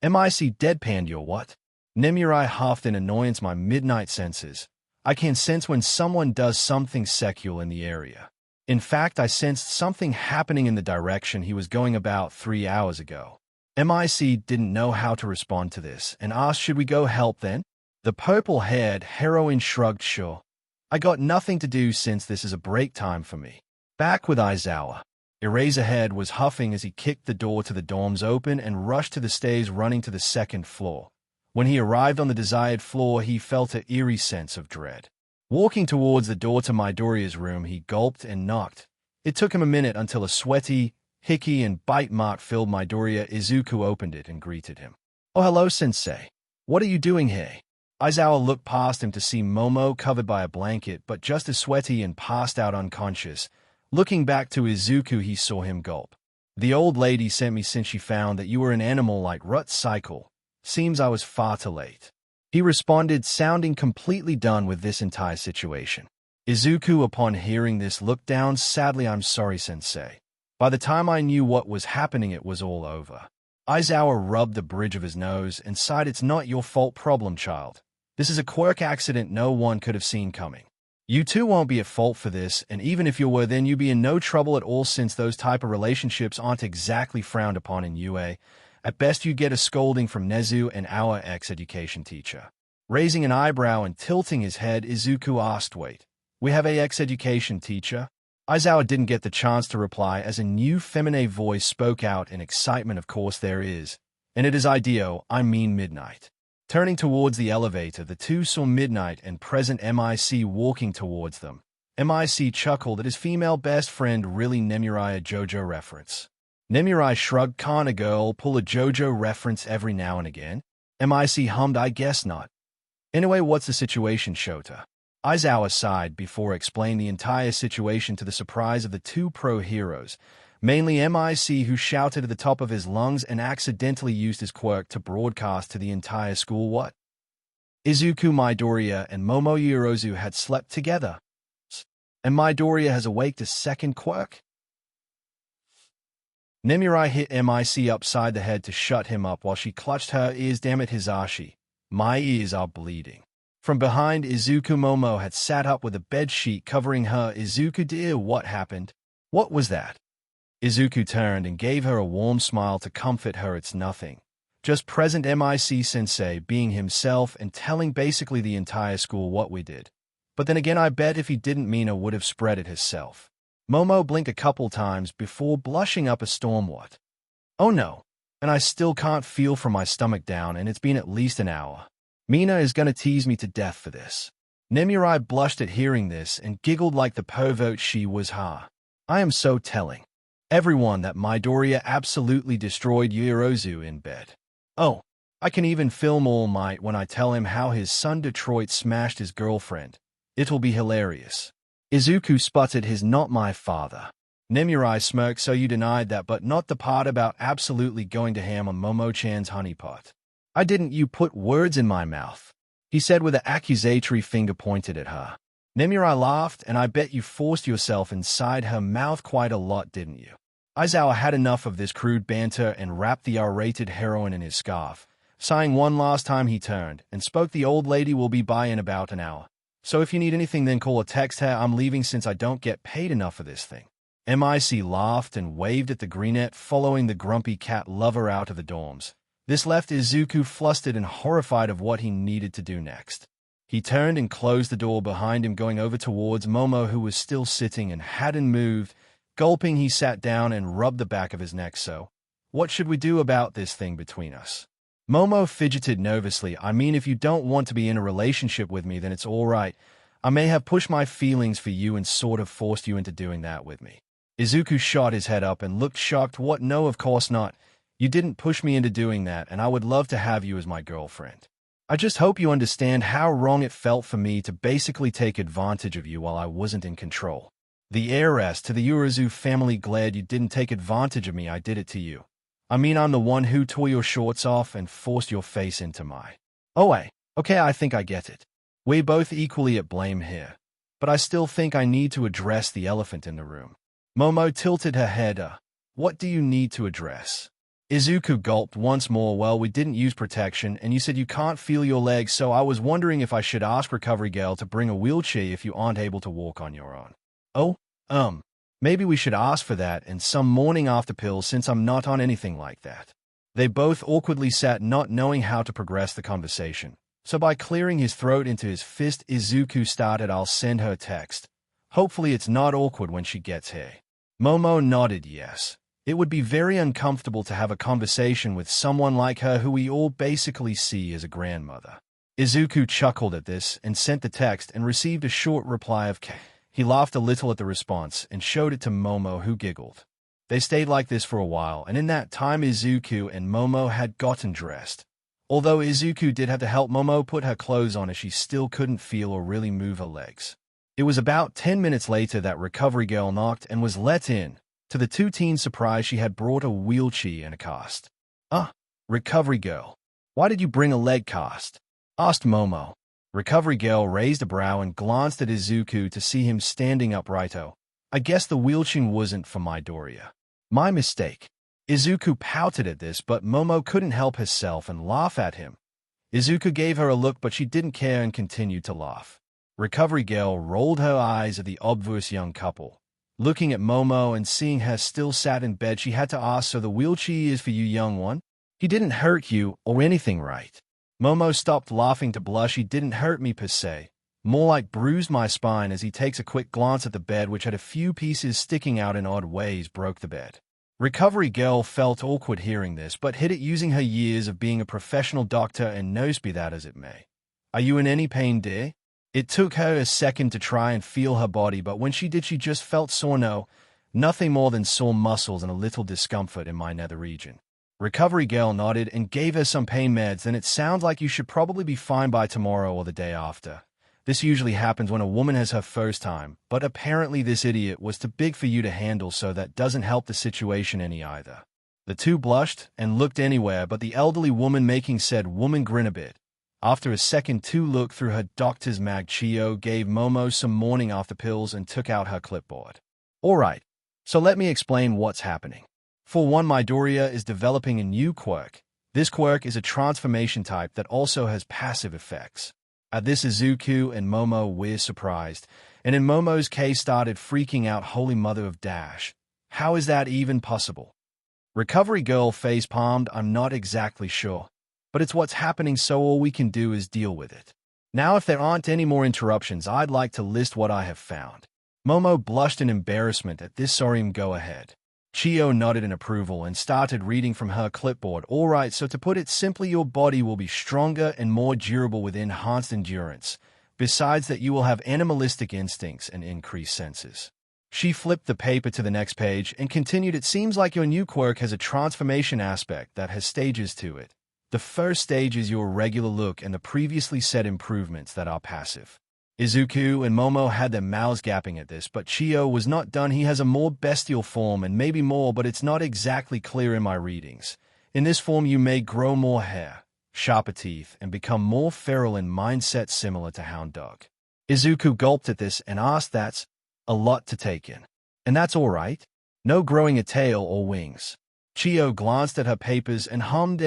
MIC deadpanned. "Your what?" Nemurai huffed in annoyance. "My Midnight senses. I can sense when someone does something sexual in the area. In fact, I sensed something happening in the direction he was going about 3 hours ago." MIC didn't know how to respond to this and asked, "Should we go help then?" The purple-haired heroine shrugged. "Sure. I got nothing to do since this is a break time for me." Back with Izawa, Eraserhead was huffing as he kicked the door to the dorms open and rushed to the stairs, running to the second floor. When he arrived on the desired floor, he felt an eerie sense of dread. Walking towards the door to Midoriya's room, he gulped and knocked. It took him a minute until a sweaty, hickey, and bite mark filled Midoriya. Izuku opened it and greeted him. "Oh, hello, sensei. What are you doing here?" Izawa looked past him to see Momo covered by a blanket, but just as sweaty and passed out unconscious. Looking back to Izuku, he saw him gulp. "The old lady sent me since she found that you were an animal like Rut Cycle. Seems I was far too late," he responded, sounding completely done with this entire situation. Izuku, upon hearing this, looked down sadly. "I'm sorry, sensei. By the time I knew what was happening, it was all over." Izawa rubbed the bridge of his nose and sighed. "It's not your fault, problem child. This is a quirk accident no one could have seen coming. You too won't be at fault for this, and even if you were, then you'd be in no trouble at all, since those type of relationships aren't exactly frowned upon in UA. At best, you get a scolding from Nezu and our ex-education teacher." Raising an eyebrow and tilting his head, Izuku asked, "Wait, we have a ex-education teacher?" Izawa didn't get the chance to reply as a new feminine voice spoke out in excitement. "Of course there is. And it is Ideo, I mean Midnight." Turning towards the elevator, the two saw Midnight and present MIC walking towards them. MIC chuckled at his female best friend. "Really, Nemurai, a JoJo reference?" Nemurai shrugged. "Can't a girl pull a JoJo reference every now and again?" MIC hummed. "I guess not. Anyway, what's the situation, Shota?" Izawa sighed before explaining the entire situation to the surprise of the two pro heroes. mainly MIC, who shouted at the top of his lungs and accidentally used his quirk to broadcast to the entire school what Izuku, Midoriya, and Momoyorozu had slept together. And Midoriya has awaked a second quirk? Nemurai hit MIC upside the head to shut him up while she clutched her ears. Damn it, Hizashi. My ears are bleeding. From behind Izuku, Momo had sat up with a bed sheet covering her. Izuku, dear, what happened? What was that? Izuku turned and gave her a warm smile to comfort her. It's nothing. Just present MIC-sensei being himself and telling basically the entire school what we did. But then again, I bet if he didn't, Mina would have spread it herself. Momo blinked a couple times before blushing up a storm. What? Oh no. And I still can't feel from my stomach down, and it's been at least an hour. Mina is gonna tease me to death for this. Nemurai blushed at hearing this and giggled like the pervert she was. Ha. I am so telling everyone that Midoriya absolutely destroyed Yorozu in bed. Oh, I can even film All Might when I tell him how his son Detroit smashed his girlfriend. It'll be hilarious. Izuku sputtered his "not my father." Nemurai smirked. So you denied that, but not the part about absolutely going to ham on Momo-chan's honeypot. I didn't. You put words in my mouth, he said with an accusatory finger pointed at her. Nemurai laughed. And I bet you forced yourself inside her mouth quite a lot, didn't you? Aizawa had enough of this crude banter and wrapped the R-rated heroine in his scarf. Sighing one last time, he turned and spoke. The old lady will be by in about an hour. So if you need anything, then call or text her. I'm leaving since I don't get paid enough for this thing. MIC laughed and waved at the greenette, following the grumpy cat lover out of the dorms. This left Izuku flustered and horrified of what he needed to do next. He turned and closed the door behind him, going over towards Momo, who was still sitting and hadn't moved. Gulping, he sat down and rubbed the back of his neck. So, what should we do about this thing between us? Momo fidgeted nervously. I mean, if you don't want to be in a relationship with me, then it's all right. I may have pushed my feelings for you and sort of forced you into doing that with me. Izuku shot his head up and looked shocked. What? No, of course not. You didn't push me into doing that, and I would love to have you as my girlfriend. I just hope you understand how wrong it felt for me to basically take advantage of you while I wasn't in control. The heiress to the Urazu family, glad you didn't take advantage of me. I did it to you. I mean, I'm the one who tore your shorts off and forced your face into my... Oh, wait. Okay, I think I get it. We're both equally at blame here. But I still think I need to address the elephant in the room. Momo tilted her head. What do you need to address? Izuku gulped once more. Well, we didn't use protection, and you said you can't feel your legs, so I was wondering if I should ask Recovery Girl to bring a wheelchair if you aren't able to walk on your own. Oh, maybe we should ask for that and some morning after pills, since I'm not on anything like that. They both awkwardly sat, not knowing how to progress the conversation. So by clearing his throat into his fist, Izuku started, I'll send her text. Hopefully it's not awkward when she gets here. Momo nodded yes. It would be very uncomfortable to have a conversation with someone like her who we all basically see as a grandmother. Izuku chuckled at this and sent the text and received a short reply of K. He laughed a little at the response and showed it to Momo, who giggled. They stayed like this for a while, and in that time Izuku and Momo had gotten dressed. Although Izuku did have to help Momo put her clothes on as she still couldn't feel or really move her legs. It was about 10 minutes later that Recovery Girl knocked and was let in. To the two teens' surprise, she had brought a wheelchair and a cast. Recovery Girl, why did you bring a leg cast? Asked Momo. Recovery Girl raised a brow and glanced at Izuku to see him standing upright. Oh, I guess the wheelchair wasn't for Midoriya. My mistake. Izuku pouted at this, but Momo couldn't help herself and laugh at him. Izuku gave her a look, but she didn't care and continued to laugh. Recovery Girl rolled her eyes at the obvious young couple. Looking at Momo and seeing her still sat in bed, she had to ask, so the wheelchair is for you, young one? He didn't hurt you or anything, right? Momo stopped laughing to blush. He didn't hurt me per se. More like bruised my spine, as he takes a quick glance at the bed, which had a few pieces sticking out in odd ways. Broke the bed. Recovery Girl felt awkward hearing this, but hid it using her years of being a professional doctor and knows, be that as it may. Are you in any pain, dear? It took her a second to try and feel her body, but when she did, she just felt sore. No, nothing more than sore muscles and a little discomfort in my nether region. Recovery Girl nodded and gave her some pain meds. Then it sounds like you should probably be fine by tomorrow or the day after. This usually happens when a woman has her first time, but apparently this idiot was too big for you to handle, so that doesn't help the situation any either. The two blushed and looked anywhere but the elderly woman, making said woman grin a bit. After a second to look through her doctor's mag, Chio gave Momo some morning after pills and took out her clipboard. Alright, so let me explain what's happening. For one, Midoriya is developing a new quirk. This quirk is a transformation type that also has passive effects. At this, Izuku and Momo were surprised, and in Momo's case started freaking out. Holy mother of Dash. How is that even possible? Recovery Girl face-palmed. I'm not exactly sure, but it's what's happening, so all we can do is deal with it. Now, if there aren't any more interruptions, I'd like to list what I have found. Momo blushed in embarrassment at this. Sorry, go ahead. Chio nodded in approval and started reading from her clipboard. Alright, so to put it simply, your body will be stronger and more durable with enhanced endurance. Besides that, you will have animalistic instincts and increased senses. She flipped the paper to the next page and continued, it seems like your new quirk has a transformation aspect that has stages to it. The first stage is your regular look and the previously said improvements that are passive. Izuku and Momo had their mouths gaping at this, but Chio was not done. He has a more bestial form and maybe more, but it's not exactly clear in my readings. In this form, you may grow more hair, sharper teeth, and become more feral in mindset, similar to Hound Dog. Izuku gulped at this and asked, that's a lot to take in. And that's all right? No growing a tail or wings. Chio glanced at her papers and hummed,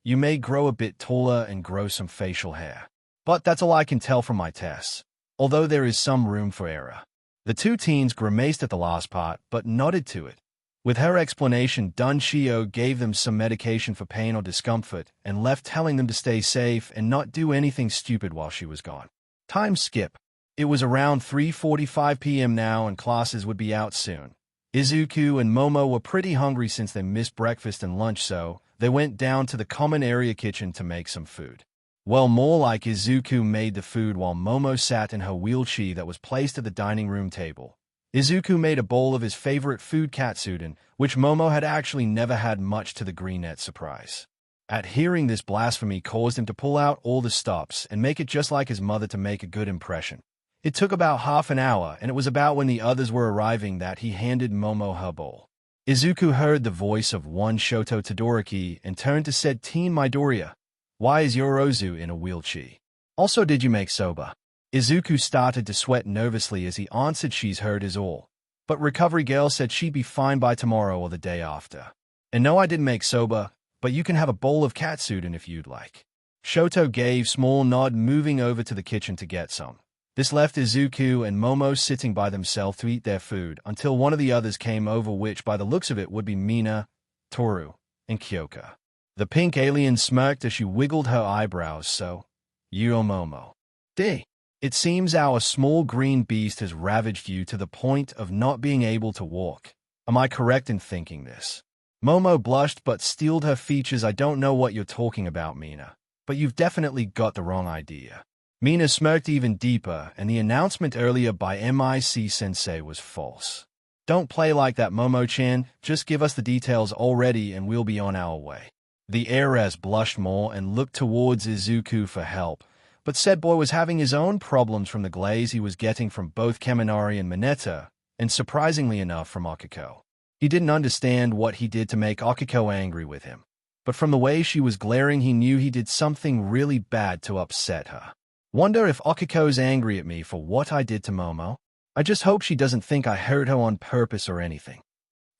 you may grow a bit taller and grow some facial hair. But that's all I can tell from my tests, although there is some room for error. The two teens grimaced at the last part, but nodded to it. With her explanation done, Chio gave them some medication for pain or discomfort and left, telling them to stay safe and not do anything stupid while she was gone. Time skip. It was around 3:45 p.m. now and classes would be out soon. Izuku and Momo were pretty hungry since they missed breakfast and lunch, so they went down to the common area kitchen to make some food. Well, more like Izuku made the food while Momo sat in her wheelchair that was placed at the dining room table. Izuku made a bowl of his favorite food, katsudon, which Momo had actually never had, much to the greenette's surprise. At hearing this, blasphemy caused him to pull out all the stops and make it just like his mother to make a good impression. It took about half an hour, and it was about when the others were arriving that he handed Momo her bowl. Izuku heard the voice of one Shoto Todoroki and turned to said teen, Midoriya, why is Yorozu in a wheelchair? Also, did you make soba? Izuku started to sweat nervously as he answered, she's heard is all. But Recovery Girl said she'd be fine by tomorrow or the day after. And no, I didn't make soba, but you can have a bowl of katsudon if you'd like. Shoto gave small nod, moving over to the kitchen to get some. This left Izuku and Momo sitting by themselves to eat their food until one of the others came over, which by the looks of it would be Mina, Toru, and Kyoka. The pink alien smirked as she wiggled her eyebrows. So, you, Momo. It seems our small green beast has ravaged you to the point of not being able to walk. Am I correct in thinking this? Momo blushed but steeled her features. I don't know what you're talking about, Mina, but you've definitely got the wrong idea. Mina smirked even deeper, and the announcement earlier by MIC-sensei was false. Don't play like that, Momo-chan. Just give us the details already and we'll be on our way. The heiress blushed more and looked towards Izuku for help, but said boy was having his own problems from the glaze he was getting from both Kaminari and Mineta, and surprisingly enough from Akiko. He didn't understand what he did to make Akiko angry with him, but from the way she was glaring he knew he did something really bad to upset her. Wonder if Akiko's angry at me for what I did to Momo? I just hope she doesn't think I hurt her on purpose or anything.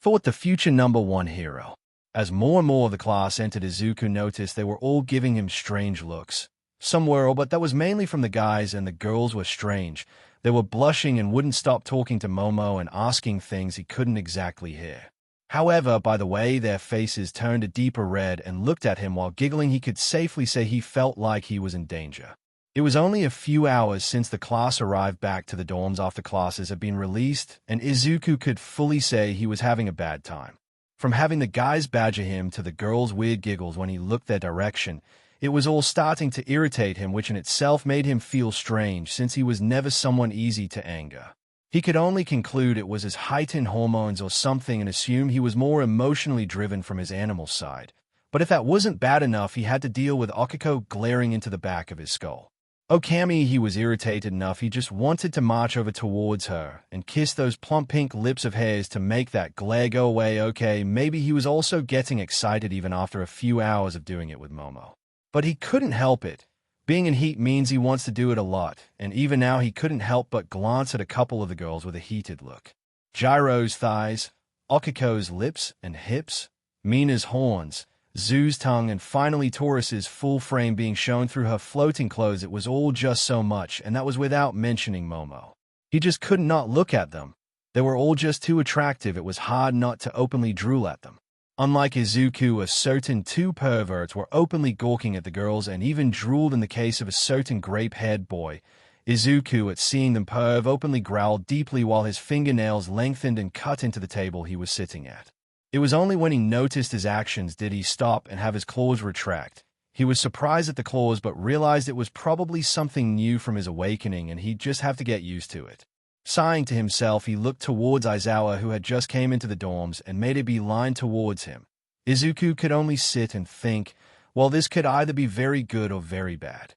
Thought the future #1 hero. As more and more of the class entered, Izuku noticed they were all giving him strange looks. Some were, but that was mainly from the guys, and the girls were strange. They were blushing and wouldn't stop talking to Momo and asking things he couldn't exactly hear. However, by the way their faces turned a deeper red and looked at him while giggling, he could safely say he felt like he was in danger. It was only a few hours since the class arrived back to the dorms after classes had been released, and Izuku could fully say he was having a bad time. From having the guys badger him to the girls' weird giggles when he looked their direction, it was all starting to irritate him, which in itself made him feel strange since he was never someone easy to anger. He could only conclude it was his heightened hormones or something and assume he was more emotionally driven from his animal side. But if that wasn't bad enough, he had to deal with Akiko glaring into the back of his skull. Okami, he was irritated enough he just wanted to march over towards her and kiss those plump pink lips of hers to make that glare go away. Okay, maybe he was also getting excited even after a few hours of doing it with Momo. But he couldn't help it. Being in heat means he wants to do it a lot, and even now he couldn't help but glance at a couple of the girls with a heated look. Jiro's thighs, Okiko's lips and hips, Mina's horns, Zu's tongue, and finally Taurus's full frame being shown through her floating clothes. It was all just so much, and that was without mentioning Momo. He just could not look at them. They were all just too attractive. It was hard not to openly drool at them. Unlike Izuku, a certain two perverts were openly gawking at the girls and even drooled in the case of a certain grape-haired boy. Izuku, at seeing them perv, openly growled deeply while his fingernails lengthened and cut into the table he was sitting at. It was only when he noticed his actions did he stop and have his claws retract. He was surprised at the claws but realized it was probably something new from his awakening and he'd just have to get used to it. Sighing to himself, he looked towards Aizawa, who had just came into the dorms, and made a beeline towards him. Izuku could only sit and think, well, this could either be very good or very bad.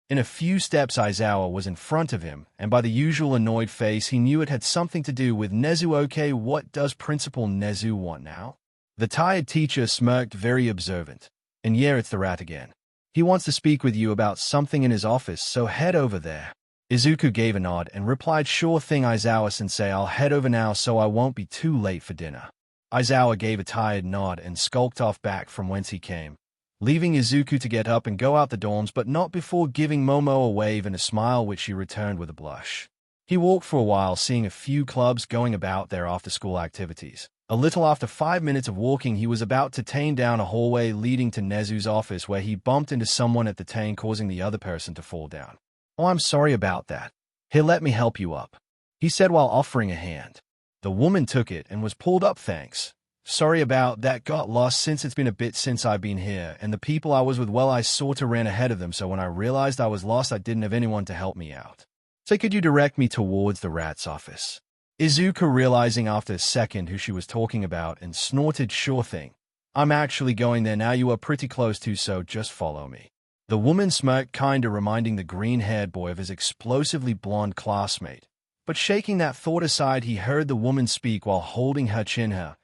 In a few steps, Aizawa was in front of him, and by the usual annoyed face, he knew it had something to do with Nezu. Okay, what does Principal Nezu want now? The tired teacher smirked, very observant. And yeah, it's the rat again. He wants to speak with you about something in his office, so head over there. Izuku gave a nod and replied, sure thing, Aizawa-sensei, I'll head over now so I won't be too late for dinner. Aizawa gave a tired nod and skulked off back from whence he came, leaving Izuku to get up and go out the dorms, but not before giving Momo a wave and a smile, which she returned with a blush. He walked for a while, seeing a few clubs going about their after-school activities. A little after 5 minutes of walking, he was about to turn down a hallway leading to Nezu's office where he bumped into someone at the turn, causing the other person to fall down. Oh, I'm sorry about that. Here, let me help you up, he said while offering a hand. The woman took it and was pulled up. Thanks. Sorry about that, got lost since it's been a bit since I've been here, and the people I was with, well, I sorta ran ahead of them, so when I realized I was lost I didn't have anyone to help me out. So could you direct me towards the rat's office? Izuku, realizing after a second who she was talking about, and snorted, sure thing. I'm actually going there now, you are pretty close to, so just follow me. The woman smirked, kinda reminding the green-haired boy of his explosively blonde classmate. But shaking that thought aside, he heard the woman speak while holding her chin.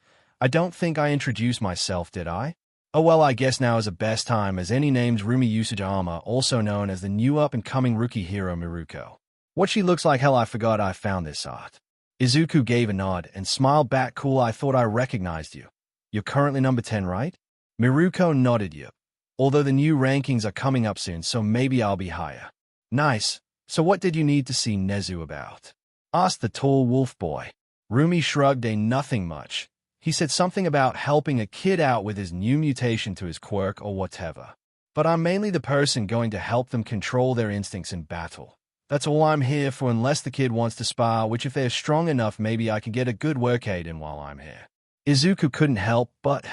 I don't think I introduced myself, did I? Oh well, I guess now is the best time as any. Name's Rumi Usujama, also known as the new up-and-coming rookie hero Miruko. What she looks like? Hell, I forgot I found this art. Izuku gave a nod and smiled back, cool, I thought I recognized you. You're currently number 10, right? Miruko nodded. Yep. Although the new rankings are coming up soon, so maybe I'll be higher. Nice. So what did you need to see Nezu about? Asked the tall wolf boy. Rumi shrugged. Nothing much. He said something about helping a kid out with his new mutation to his quirk or whatever. But I'm mainly the person going to help them control their instincts in battle. That's all I'm here for, unless the kid wants to spar, which if they're strong enough maybe I can get a good workout in while I'm here. Izuku couldn't help but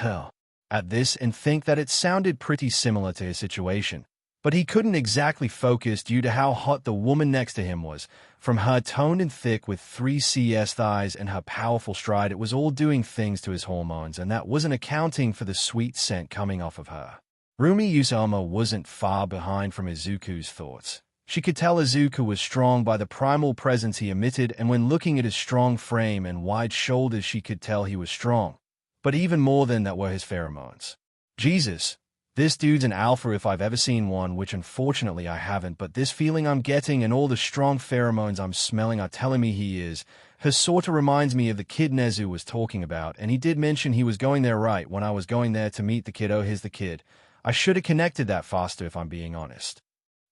at this and think that it sounded pretty similar to his situation. But he couldn't exactly focus due to how hot the woman next to him was. From her toned and thick with 3CS thighs and her powerful stride, it was all doing things to his hormones, and that wasn't accounting for the sweet scent coming off of her. Rumi Usama wasn't far behind from Izuku's thoughts. She could tell Izuku was strong by the primal presence he emitted, and when looking at his strong frame and wide shoulders she could tell he was strong. But even more than that were his pheromones. Jesus, this dude's an alpha if I've ever seen one, which unfortunately I haven't, but this feeling I'm getting and all the strong pheromones I'm smelling are telling me he is. Her sorta reminds me of the kid Nezu was talking about, and he did mention he was going there right when I was going there to meet the kid. Oh, here's the kid. I should have connected that faster if I'm being honest.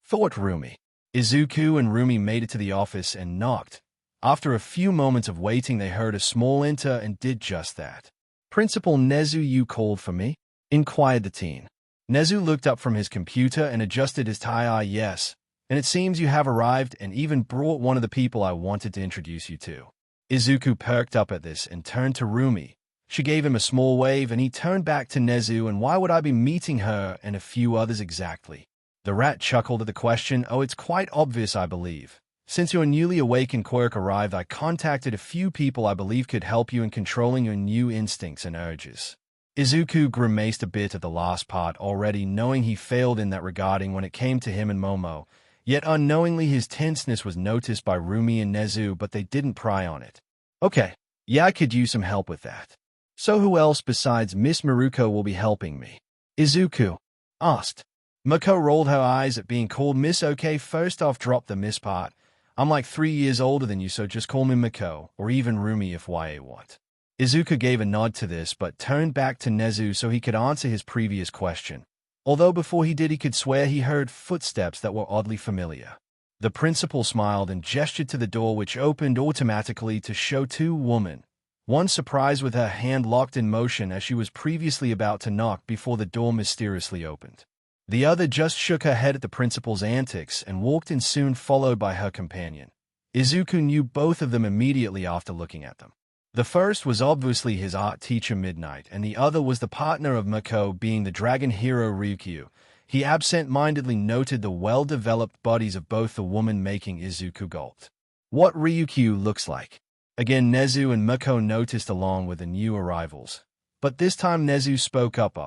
Thought Rumi. Izuku and Rumi made it to the office and knocked. After a few moments of waiting, they heard a small enter and did just that. Principal Nezu, you called for me? Inquired the teen. Nezu looked up from his computer and adjusted his tie. Yes, and it seems you have arrived and even brought one of the people I wanted to introduce you to. Izuku perked up at this and turned to Rumi. She gave him a small wave and he turned back to Nezu. And why would I be meeting her and a few others exactly? The rat chuckled at the question. Oh, it's quite obvious, I believe. Since your newly awakened quirk arrived, I contacted a few people I believe could help you in controlling your new instincts and urges. Izuku grimaced a bit at the last part already, knowing he failed in that regarding when it came to him and Momo. Yet unknowingly his tenseness was noticed by Rumi and Nezu, but they didn't pry on it. Okay, yeah, I could use some help with that. So who else besides Miss Maruko will be helping me? Izuku asked. Mako rolled her eyes at being called Miss. Okay, first off, drop the Miss part. I'm like 3 years older than you, so just call me Mako, or even Rumi if you want. Izuku gave a nod to this, but turned back to Nezu so he could answer his previous question. Although before he did, he could swear he heard footsteps that were oddly familiar. The principal smiled and gestured to the door, which opened automatically to show 2 women. One surprised with her hand locked in motion as she was previously about to knock before the door mysteriously opened. The other just shook her head at the principal's antics and walked in, soon followed by her companion. Izuku knew both of them immediately after looking at them. The first was obviously his art teacher Midnight, and the other was the partner of Mako, being the dragon hero Ryukyu. He absent-mindedly noted the well-developed bodies of both the women, making Izuku gulp. What Ryukyu looks like. Again, Nezu and Mako noticed along with the new arrivals. But this time Nezu spoke up.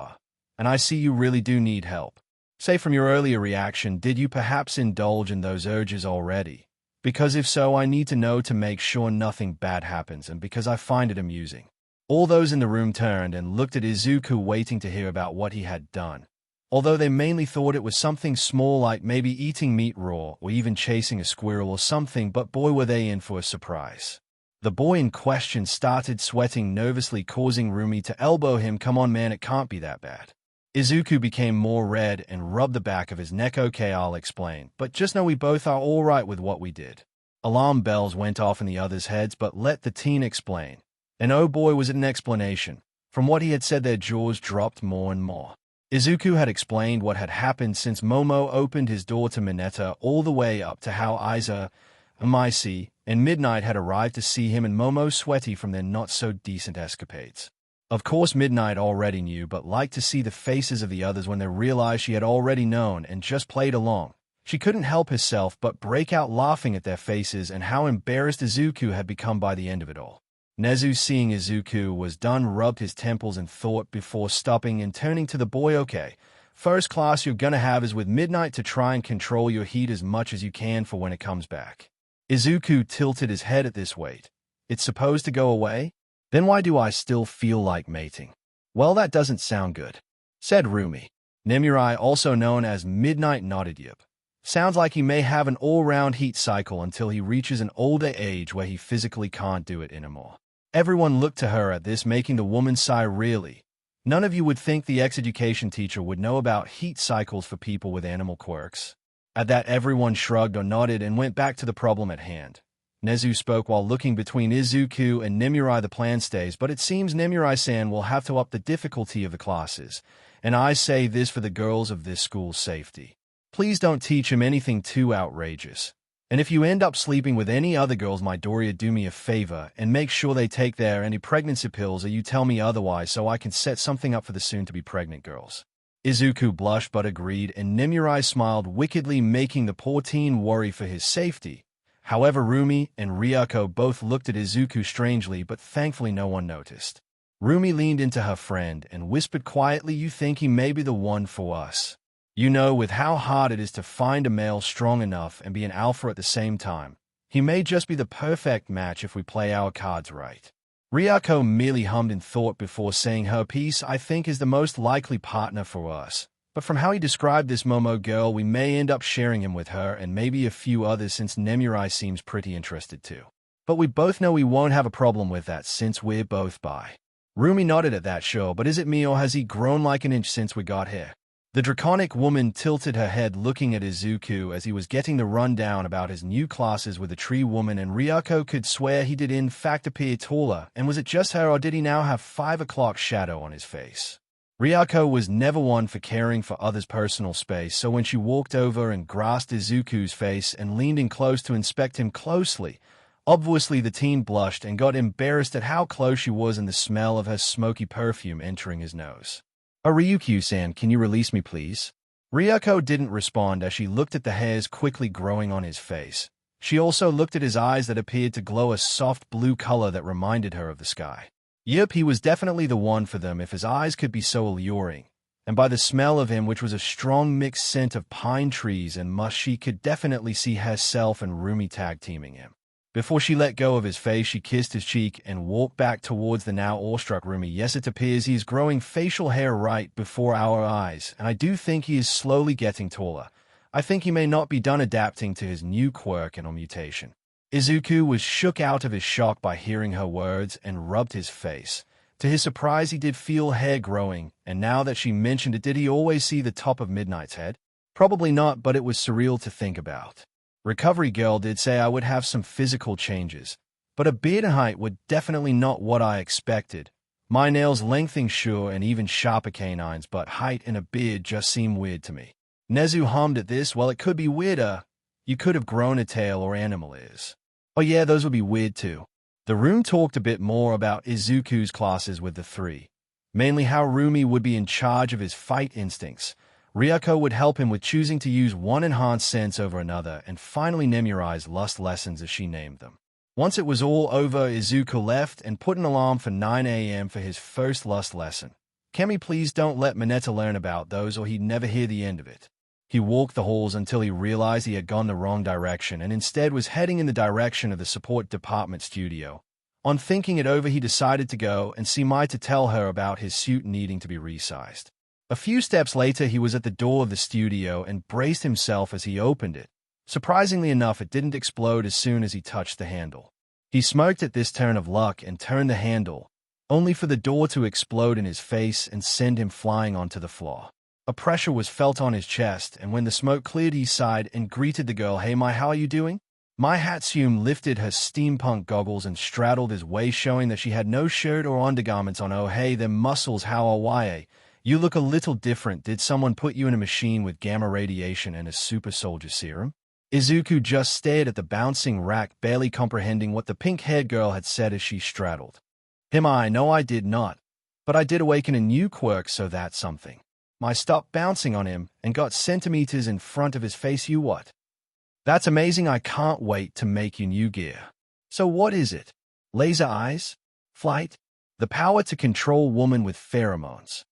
And I see you really do need help. Say, from your earlier reaction, did you perhaps indulge in those urges already? Because if so, I need to know to make sure nothing bad happens, and because I find it amusing. All those in the room turned and looked at Izuku, waiting to hear about what he had done. Although they mainly thought it was something small like maybe eating meat raw or even chasing a squirrel or something, but boy were they in for a surprise. The boy in question started sweating nervously, causing Rumi to elbow him. Come on man, it can't be that bad. Izuku became more red and rubbed the back of his neck. Okay, I'll explain, but just know we both are all right with what we did. Alarm bells went off in the others' heads, but let the teen explain. And oh boy, was it an explanation. From what he had said, their jaws dropped more and more. Izuku had explained what had happened since Momo opened his door to Mineta, all the way up to how Aiza, Amaisi, and Midnight had arrived to see him and Momo sweaty from their not-so-decent escapades. Of course, Midnight already knew, but liked to see the faces of the others when they realized she had already known and just played along. She couldn't help herself but break out laughing at their faces and how embarrassed Izuku had become by the end of it all. Nezu, seeing Izuku was done, rubbed his temples and thought before stopping and turning to the boy. Okay, first class you're gonna have is with Midnight to try and control your heat as much as you can for when it comes back. Izuku tilted his head at this. Wait, it's supposed to go away? Then why do I still feel like mating? Well, that doesn't sound good, said Rumi. Nemurai, also known as Midnight, nodded. Yep. Sounds like he may have an all-round heat cycle until he reaches an older age where he physically can't do it anymore. Everyone looked to her at this, making the woman sigh. Really? None of you would think the ex-education teacher would know about heat cycles for people with animal quirks? At that, everyone shrugged or nodded and went back to the problem at hand. Nezu spoke while looking between Izuku and Nemurai. The plan stays, but it seems Nemurai-san will have to up the difficulty of the classes. And I say this for the girls of this school's safety. Please don't teach him anything too outrageous. And if you end up sleeping with any other girls, my Doria, do me a favor and make sure they take their anti-pregnancy pills, or you tell me otherwise so I can set something up for the soon-to-be pregnant girls. Izuku blushed but agreed, and Nemurai smiled wickedly, making the poor teen worry for his safety. However, Rumi and Ryuko both looked at Izuku strangely, but thankfully no one noticed. Rumi leaned into her friend and whispered quietly, you think he may be the one for us? You know, with how hard it is to find a male strong enough and be an alpha at the same time, he may just be the perfect match if we play our cards right. Ryuko merely hummed in thought before saying her piece. I think is the most likely partner for us. But from how he described this Momo girl, we may end up sharing him with her and maybe a few others, since Nemurai seems pretty interested too. But we both know we won't have a problem with that since we're both bi. Rumi nodded at that. Sure, but is it me or has he grown like an inch since we got here? The draconic woman tilted her head looking at Izuku as he was getting the rundown about his new classes with the tree woman, and Ryuko could swear he did in fact appear taller, and was it just her or did he now have 5 o'clock shadow on his face? Ryuko was never one for caring for others' personal space, so when she walked over and grasped Izuku's face and leaned in close to inspect him closely, obviously the teen blushed and got embarrassed at how close she was and the smell of her smoky perfume entering his nose. Ryukyu-san, can you release me please? Ryuko didn't respond as she looked at the hairs quickly growing on his face. She also looked at his eyes that appeared to glow a soft blue color that reminded her of the sky. Yep, he was definitely the one for them if his eyes could be so alluring. and by the smell of him, which was a strong mixed scent of pine trees and musk, she could definitely see herself and Rumi tag-teaming him. Before she let go of his face, she kissed his cheek and walked back towards the now awestruck Rumi. Yes, it appears he is growing facial hair right before our eyes, and I do think he is slowly getting taller. I think he may not be done adapting to his new quirk and mutation. Izuku was shook out of his shock by hearing her words and rubbed his face. To his surprise, he did feel hair growing, and now that she mentioned it, did he always see the top of Midnight's head? Probably not, but it was surreal to think about. Recovery Girl did say I would have some physical changes, but a beard and height were definitely not what I expected. My nails lengthening sure and even sharper canines, but height and a beard just seem weird to me. Nezu hummed at this. Well, it could be weirder. You could have grown a tail or animal ears. Oh yeah, those would be weird too. The room talked a bit more about Izuku's classes with the three. Mainly how Rumi would be in charge of his fight instincts. Ryuko would help him with choosing to use one enhanced sense over another, and finally memorize lust lessons as she named them. Once it was all over, Izuku left and put an alarm for 9 a.m. for his first lust lesson. Kemi, please don't let Mineta learn about those or he'd never hear the end of it. He walked the halls until he realized he had gone the wrong direction and instead was heading in the direction of the support department studio. On thinking it over, he decided to go and see Mai to tell her about his suit needing to be resized. A few steps later, he was at the door of the studio and braced himself as he opened it. Surprisingly enough, it didn't explode as soon as he touched the handle. He smirked at this turn of luck and turned the handle, only for the door to explode in his face and send him flying onto the floor. A pressure was felt on his chest, and when the smoke cleared, he sighed and greeted the girl. Hey Mai, how are you doing? Mai Hatsune lifted her steampunk goggles and straddled his waist, showing that she had no shirt or undergarments on. Oh hey, them muscles, how are ya? You look a little different. Did someone put you in a machine with gamma radiation and a super soldier serum? Izuku just stared at the bouncing rack, barely comprehending what the pink-haired girl had said as she straddled him. No, I did not. But I did awaken a new quirk, so that's something. Mai stopped bouncing on him and got centimeters in front of his face. You what? That's amazing. I can't wait to make you new gear. So what is it? Laser eyes? Flight? The power to control woman with pheromones?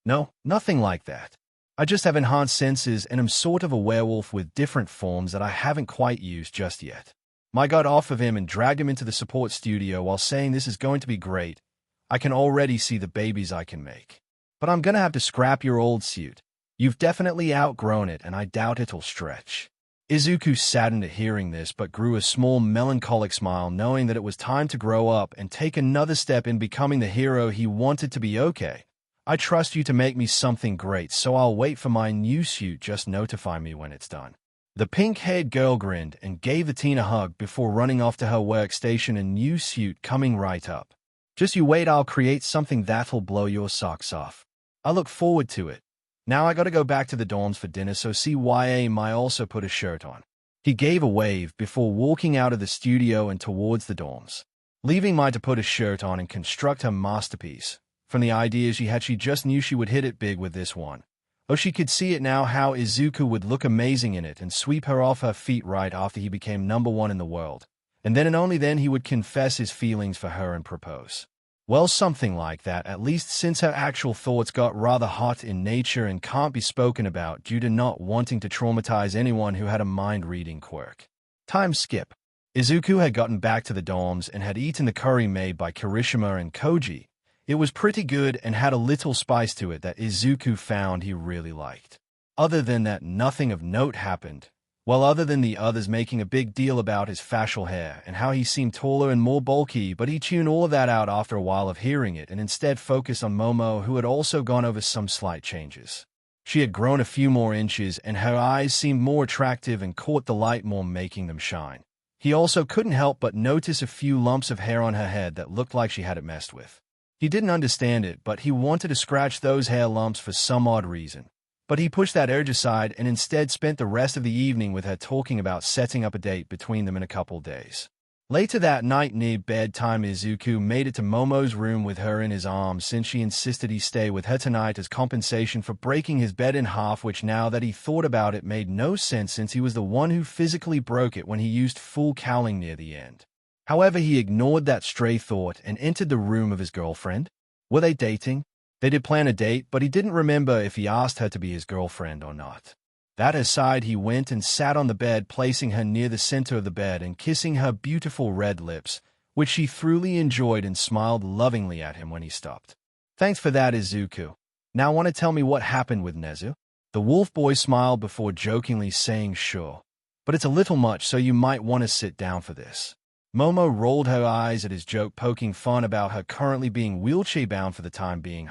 No, nothing like that. I just have enhanced senses and am sort of a werewolf with different forms that I haven't quite used just yet. Mai got off of him and dragged him into the support studio while saying this is going to be great. I can already see the babies I can make. But I'm gonna have to scrap your old suit. You've definitely outgrown it and I doubt it'll stretch. Izuku saddened at hearing this but grew a small melancholic smile knowing that it was time to grow up and take another step in becoming the hero he wanted to be. Okay. I trust you to make me something great, so I'll wait for my new suit. Just notify me when it's done. The pink-haired girl grinned and gave the teen a hug before running off to her workstation, a new suit coming right up. Just you wait, I'll create something that'll blow your socks off. I look forward to it. Now I gotta go back to the dorms for dinner, so CYA Mai also put a shirt on. He gave a wave before walking out of the studio and towards the dorms, leaving Mai to put a shirt on and construct her masterpiece. From the ideas she had, she just knew she would hit it big with this one. Oh, she could see it now, how Izuku would look amazing in it and sweep her off her feet right after he became #1 in the world. And then and only then he would confess his feelings for her and propose. Well, something like that, at least since her actual thoughts got rather hot in nature and can't be spoken about due to not wanting to traumatize anyone who had a mind-reading quirk. Time skip. Izuku had gotten back to the dorms and had eaten the curry made by Kirishima and Koji. It was pretty good and had a little spice to it that Izuku found he really liked. Other than that, nothing of note happened. Well, other than the others making a big deal about his facial hair and how he seemed taller and more bulky, but he tuned all of that out after a while of hearing it and instead focused on Momo, who had also gone over some slight changes. She had grown a few more inches and her eyes seemed more attractive and caught the light more, making them shine. He also couldn't help but notice a few lumps of hair on her head that looked like she had it messed with. He didn't understand it, but he wanted to scratch those hair lumps for some odd reason. But he pushed that urge aside and instead spent the rest of the evening with her, talking about setting up a date between them in a couple days. Later that night near bedtime, Izuku made it to Momo's room with her in his arms since she insisted he stay with her tonight as compensation for breaking his bed in half, which now that he thought about it made no sense since he was the one who physically broke it when he used full cowling near the end. However, he ignored that stray thought and entered the room of his girlfriend. Were they dating? They did plan a date, but he didn't remember if he asked her to be his girlfriend or not. That aside, he went and sat on the bed, placing her near the center of the bed and kissing her beautiful red lips, which she thoroughly enjoyed, and smiled lovingly at him when he stopped. Thanks for that, Izuku. Now want to tell me what happened with Nezu? The wolf boy smiled before jokingly saying sure. But it's a little much, so you might want to sit down for this. Momo rolled her eyes at his joke, poking fun about her currently being wheelchair-bound for the time being.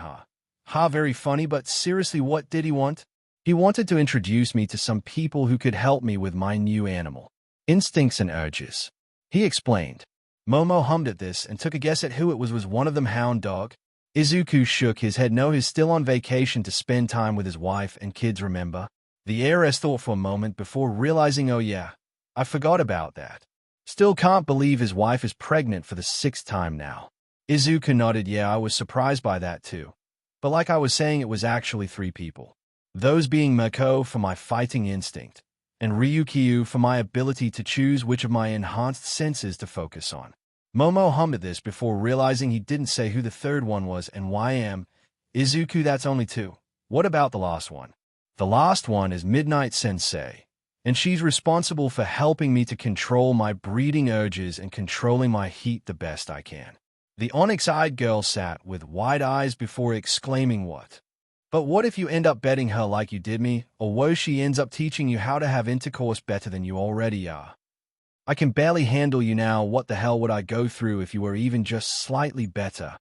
Very funny, but seriously, what did he want? He wanted to introduce me to some people who could help me with my new animal instincts and urges. He explained. Momo hummed at this and took a guess at who it was. Was one of them Hound Dog? Izuku shook his head. No, he's still on vacation to spend time with his wife and kids, remember? The heiress thought for a moment before realizing, oh yeah, I forgot about that. Still can't believe his wife is pregnant for the 6th time now. Izuku nodded. Yeah, I was surprised by that too. But like I was saying, it was actually 3 people. Those being Mako for my fighting instinct, and Ryukyu for my ability to choose which of my enhanced senses to focus on. Momo hummed at this before realizing he didn't say who the 3rd one was. And YM. Izuku, that's only 2. What about the last one? The last one is Midnight Sensei, and she's responsible for helping me to control my breeding urges and controlling my heat the best I can. The onyx-eyed girl sat with wide eyes before exclaiming, what? But what if you end up betting her like you did me, or worse, she ends up teaching you how to have intercourse better than you already are? I can barely handle you now. What the hell would I go through if you were even just slightly better?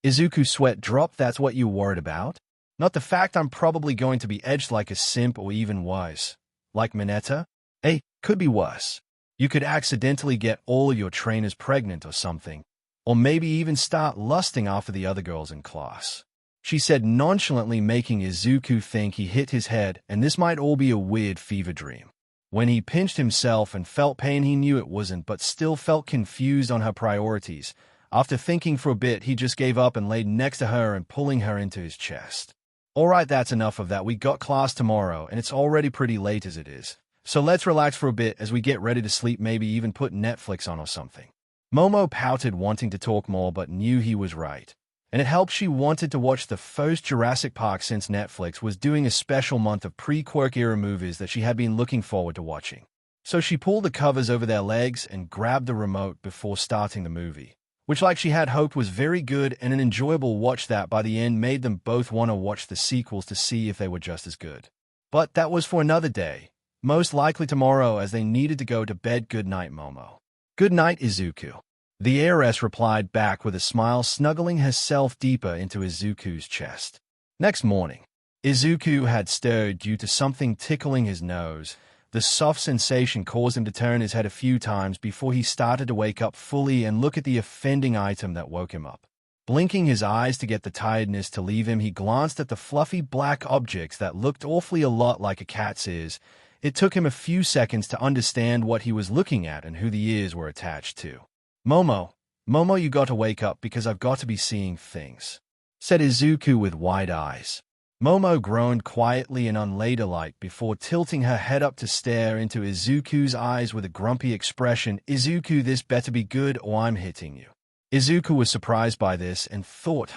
Izuku's sweat dropped. That's what you worried about? Not the fact I'm probably going to be edged like a simp, or even worse, like Mineta? Hey, could be worse. You could accidentally get all your trainers pregnant or something, or maybe even start lusting after the other girls in class. She said nonchalantly, making Izuku think he hit his head and this might all be a weird fever dream. When he pinched himself and felt pain, he knew it wasn't, but still felt confused on her priorities. After thinking for a bit, he just gave up and laid next to her and pulling her into his chest. Alright, that's enough of that. We got class tomorrow, and it's already pretty late as it is. So let's relax for a bit as we get ready to sleep, maybe even put Netflix on or something. Momo pouted, wanting to talk more, but knew he was right. And it helped she wanted to watch the first Jurassic Park since Netflix was doing a special month of pre-Quirk era movies that she had been looking forward to watching. So she pulled the covers over their legs and grabbed the remote before starting the movie, which, like she had hoped, was very good and an enjoyable watch that by the end made them both want to watch the sequels to see if they were just as good. But that was for another day, most likely tomorrow, as they needed to go to bed. Good night, Momo. Good night, Izuku. The heiress replied back with a smile, snuggling herself deeper into Izuku's chest. Next morning, Izuku had stirred due to something tickling his nose. The soft sensation caused him to turn his head a few times before he started to wake up fully and look at the offending item that woke him up. Blinking his eyes to get the tiredness to leave him, he glanced at the fluffy black objects that looked awfully a lot like a cat's ears. It took him a few seconds to understand what he was looking at and who the ears were attached to. Momo, you got to wake up because I've got to be seeing things, said Izuku with wide eyes. Momo groaned quietly and unladylike before tilting her head up to stare into Izuku's eyes with a grumpy expression. Izuku, this better be good or I'm hitting you. Izuku was surprised by this and thought,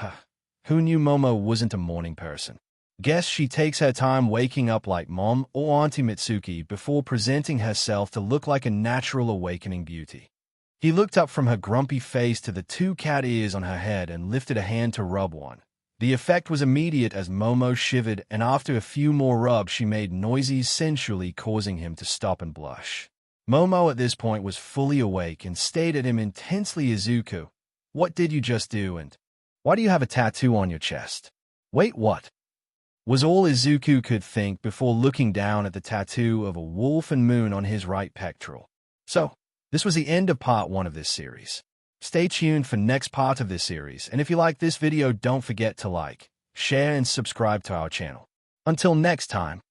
who knew Momo wasn't a morning person? Guess she takes her time waking up like Mom or Auntie Mitsuki before presenting herself to look like a natural awakening beauty. He looked up from her grumpy face to the 2 cat ears on her head and lifted a hand to rub one. The effect was immediate as Momo shivered, and after a few more rubs she made noises sensually, causing him to stop and blush. Momo at this point was fully awake and stared at him intensely. Izuku, what did you just do, and why do you have a tattoo on your chest? Wait, what? Was all Izuku could think before looking down at the tattoo of a wolf and moon on his right pectoral. So, this was the end of part 1 of this series. Stay tuned for next part of this series, and if you like this video, don't forget to like, share, and subscribe to our channel. Until next time.